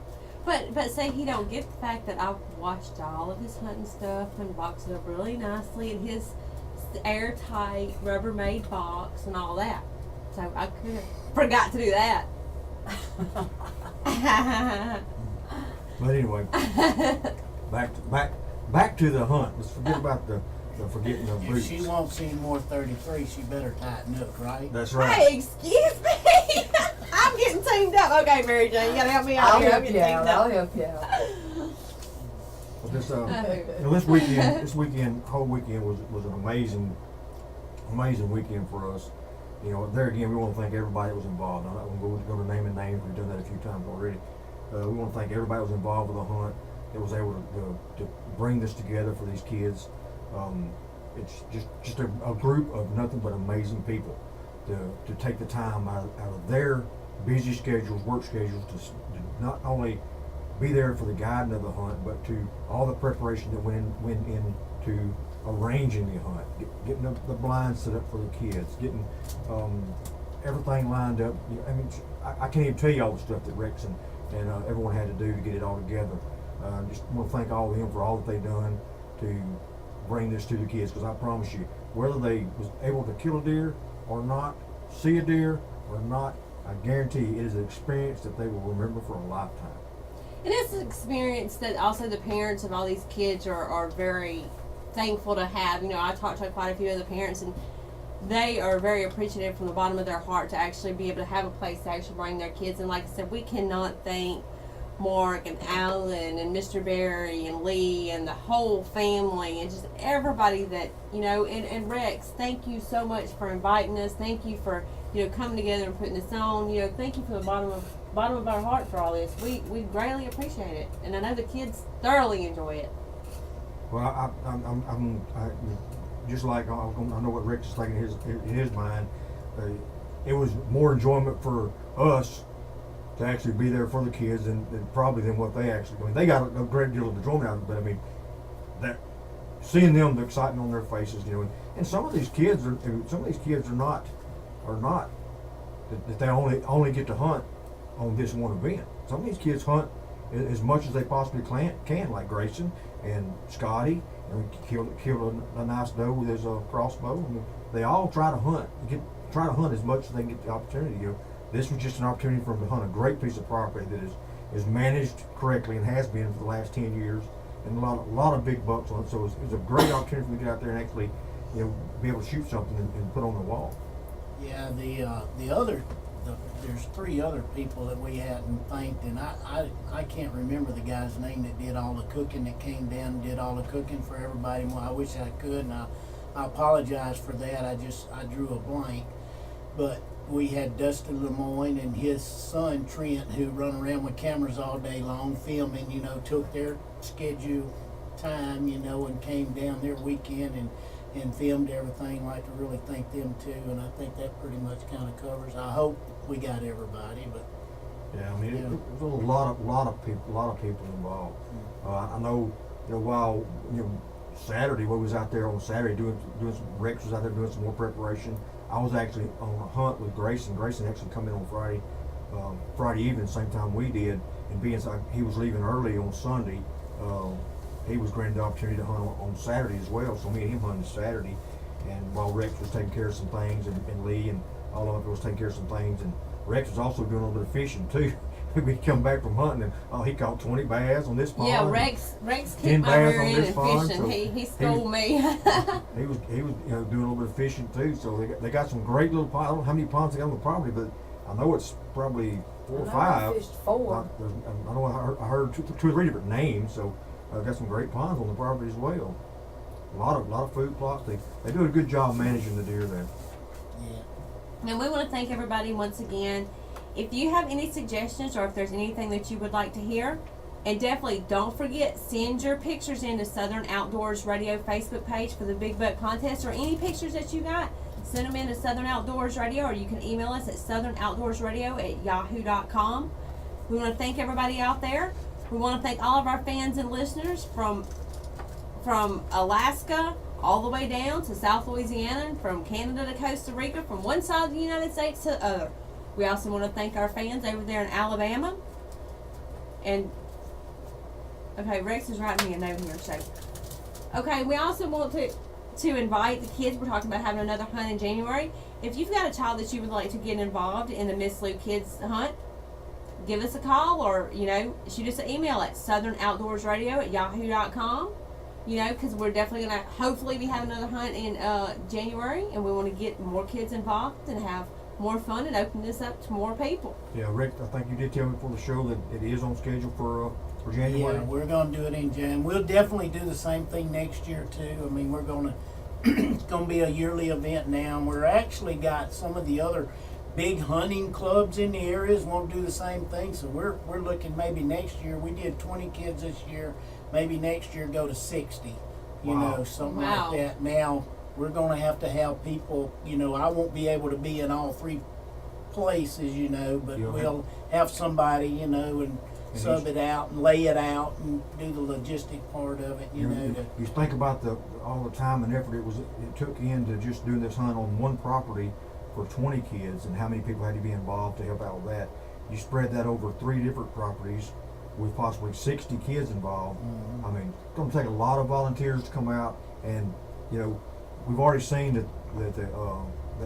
Speaker 2: But say he don't get the fact that I've washed all of his hunting stuff and boxed it up really nicely in his airtight Rubbermaid box and all that. So I could have forgot to do that.
Speaker 1: But anyway, back to the hunt. Let's forget about the forgetting the
Speaker 3: If
Speaker 1: boots.
Speaker 3: she wants any more 33, she better tighten up, right?
Speaker 1: That's right.
Speaker 2: Hey, excuse me. I'm getting teamed up. Okay, Mary Jane, you gotta help me out
Speaker 8: I'll
Speaker 2: here.
Speaker 8: help
Speaker 2: I'm
Speaker 8: you
Speaker 2: getting
Speaker 8: out.
Speaker 2: teamed up.
Speaker 8: I'll help you out.
Speaker 1: Well, this weekend, whole weekend was an amazing weekend for us. You know, there again, we want to thank everybody that was involved. I'm not going to go to naming names. We've done that a few times already. We want to thank everybody that was involved with the hunt that was able to bring this together for these kids. It's just a group of nothing but amazing people to take the time out of their busy schedules, work schedules, to not only be there for the guiding of the hunt, but to all the preparation that went into arranging the hunt, getting the blinds set up for the kids, getting everything lined up. I mean, I can't even tell you all the stuff that Rex and everyone had to do to get it all together. Just want to thank all of them for all that they've done to bring this to the kids, because I promise you, whether they was able to kill a deer or not, see a deer or not, I guarantee you it is an experience that they will remember for a lifetime.
Speaker 2: And it's an experience that also the parents of all these kids are very thankful to have. You know, I talked to quite a few of the parents, and they are very appreciative from the bottom of their heart to actually be able to have a place to actually bring their kids. And like I said, we cannot thank Mark and Alan and Mr. Barry and Lee and the whole family and just everybody that, you know, and Rex, thank you so much for inviting us. Thank you for, you know, coming together and putting this on. You know, thank you from the bottom of our heart for all this. We greatly appreciate it, and I know the kids thoroughly enjoy it.
Speaker 1: Well, I'm just like I know what Rex is thinking in his mind. It was more enjoyment for us to actually be there for the kids than probably than what they actually. I mean, they got a great deal of enjoyment out of it, but I mean, that seeing them, the excitement on their faces, you know, and some of these kids are not that they only get to hunt on this one event. Some of these kids hunt as much as they possibly can, like Grayson and Scotty, and killed a nice doe with his crossbow. I mean, they all try to hunt as much as they can get the opportunity. You know, this was just an opportunity for them to hunt a great piece of property that is managed correctly and has been for the last 10 years, and a lot of big bucks on it. So it was a great opportunity for them to get out there and actually, you know, be able to shoot something and put on the wall.
Speaker 3: Yeah, there's 3 other people that we hadn't thanked, and I can't remember the guy's name that did all the cooking, that came down and did all the cooking for everybody. Well, I wish I could, and I apologize for that. I drew a blank. But we had Dustin Lemoyne and his son Trent, who run around with cameras all day long filming, you know, took their schedule time, you know, and came down their weekend and filmed everything. I'd like to really thank them too, and I think that pretty much kind of covers. I hope we got everybody, but
Speaker 1: yeah, I mean,
Speaker 3: yeah.
Speaker 1: it was a lot of people involved. I know, you know, while you know Saturday, we was out there on Saturday doing some. Rex was out there doing some more preparation. I was actually on a hunt with Grayson. Grayson actually come in on Friday evening, same time we did, and being he was leaving early on Sunday. He was granted the opportunity to hunt on Saturday as well. So me and him hunted Saturday, and while Rex was taking care of some things, and Lee and all of us was taking care of some things, and Rex was also doing a little bit of fishing too. We come back from hunting, and he caught 20 bass on this pond.
Speaker 2: Yeah, Rex kicked my rear end in
Speaker 1: pond,
Speaker 2: fishing.
Speaker 1: so
Speaker 2: He schooled me.
Speaker 1: He was you know, doing a little bit of fishing too. So they got some great little ponds. I don't know how many ponds they got on the property, but I know it's probably 4 or 5.
Speaker 8: I fished 4.
Speaker 1: I know I heard two or three different names. So got some great ponds on the property as well. A lot of food plots. They do a good job managing the deer there.
Speaker 3: Yeah.
Speaker 2: And we want to thank everybody once again. If you have any suggestions or if there's anything that you would like to hear, and definitely don't forget, send your pictures in to Southern Outdoors Radio Facebook page for the Big Buck Contest, or any pictures that you got, send them in to Southern Outdoors Radio, or you can email us at southernoutdoorsradio@yahoo.com. We want to thank everybody out there. We want to thank all of our fans and listeners from Alaska all the way down to South Louisiana, from Canada to Costa Rica, from one side of the United States to the other. We also want to thank our fans over there in Alabama. And, okay, Rex is writing me a note here, so. Okay, we also want to invite the kids. We're talking about having another hunt in January. If you've got a child that you would like to get involved in the Miss Lou Kids hunt, give us a call, or, shoot us an email at southernoutdoorsradio@yahoo.com. Because we're definitely going to hopefully be having another hunt in January, and we want to get more kids involved and have more fun and open this up to more people.
Speaker 1: Yeah, Rick, I think you did tell me before the show that it is on schedule for January.
Speaker 3: Yeah, we're going to do it in January. We'll definitely do the same thing next year too. I mean, we're going to it's going to be a yearly event now. And we're actually got some of the other big hunting clubs in the areas want to do the same thing. So we're looking maybe next year. We did 20 kids this year. Maybe next year go to 60.
Speaker 1: Wow.
Speaker 3: Something
Speaker 2: Wow.
Speaker 3: like that. Now we're going to have people. I won't be able to be in all three places. But
Speaker 1: Yeah.
Speaker 3: we'll have somebody. And sub it out and lay it out and do the logistic part of it.
Speaker 1: You think about all the time and effort it took into just doing this hunt on one property for 20 kids, and how many people had to be involved to help out with that. You spread that over 3 different properties with possibly 60 kids involved.
Speaker 3: Mhm.
Speaker 1: I mean, it's going to take a lot of volunteers to come out, and we've already seen that the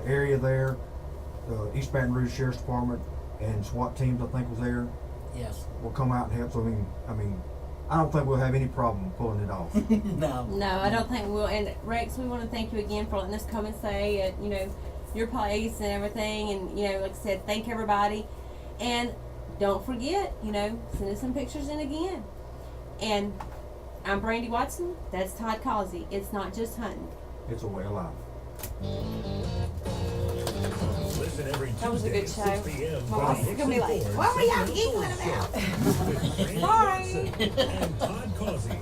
Speaker 1: area there, the East Baton Rouge Sheriff's Department and SWAT teams, I think, was there.
Speaker 3: Yes.
Speaker 1: Will come out and help. So I mean, I don't think we'll have any problem pulling it off.
Speaker 3: No.
Speaker 2: No, I don't think we will. And Rex, we want to thank you again for letting us come and say at your place and everything. And like I said, thank everybody. And don't forget, send us some pictures in again. And I'm Brandy Watson. That's Todd Causey. It's not just hunting.
Speaker 1: It's a way of life.
Speaker 5: Listen every
Speaker 2: That was a good
Speaker 5: Tuesday
Speaker 2: show.
Speaker 5: at 6 p.m.
Speaker 2: My boss is gonna be like, "What were y'all giggling about?" Sorry.
Speaker 5: And Todd Causey.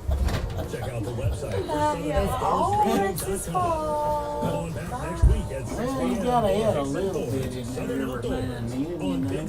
Speaker 5: Check out the website.
Speaker 2: Love you. Oh, it's his fault.
Speaker 5: Come on back next week at 6
Speaker 3: Well,
Speaker 5: p.m.
Speaker 3: you gotta add a
Speaker 5: for
Speaker 3: little bit in there
Speaker 5: Southern
Speaker 3: every now and
Speaker 5: Outdoors
Speaker 3: then,
Speaker 5: on Big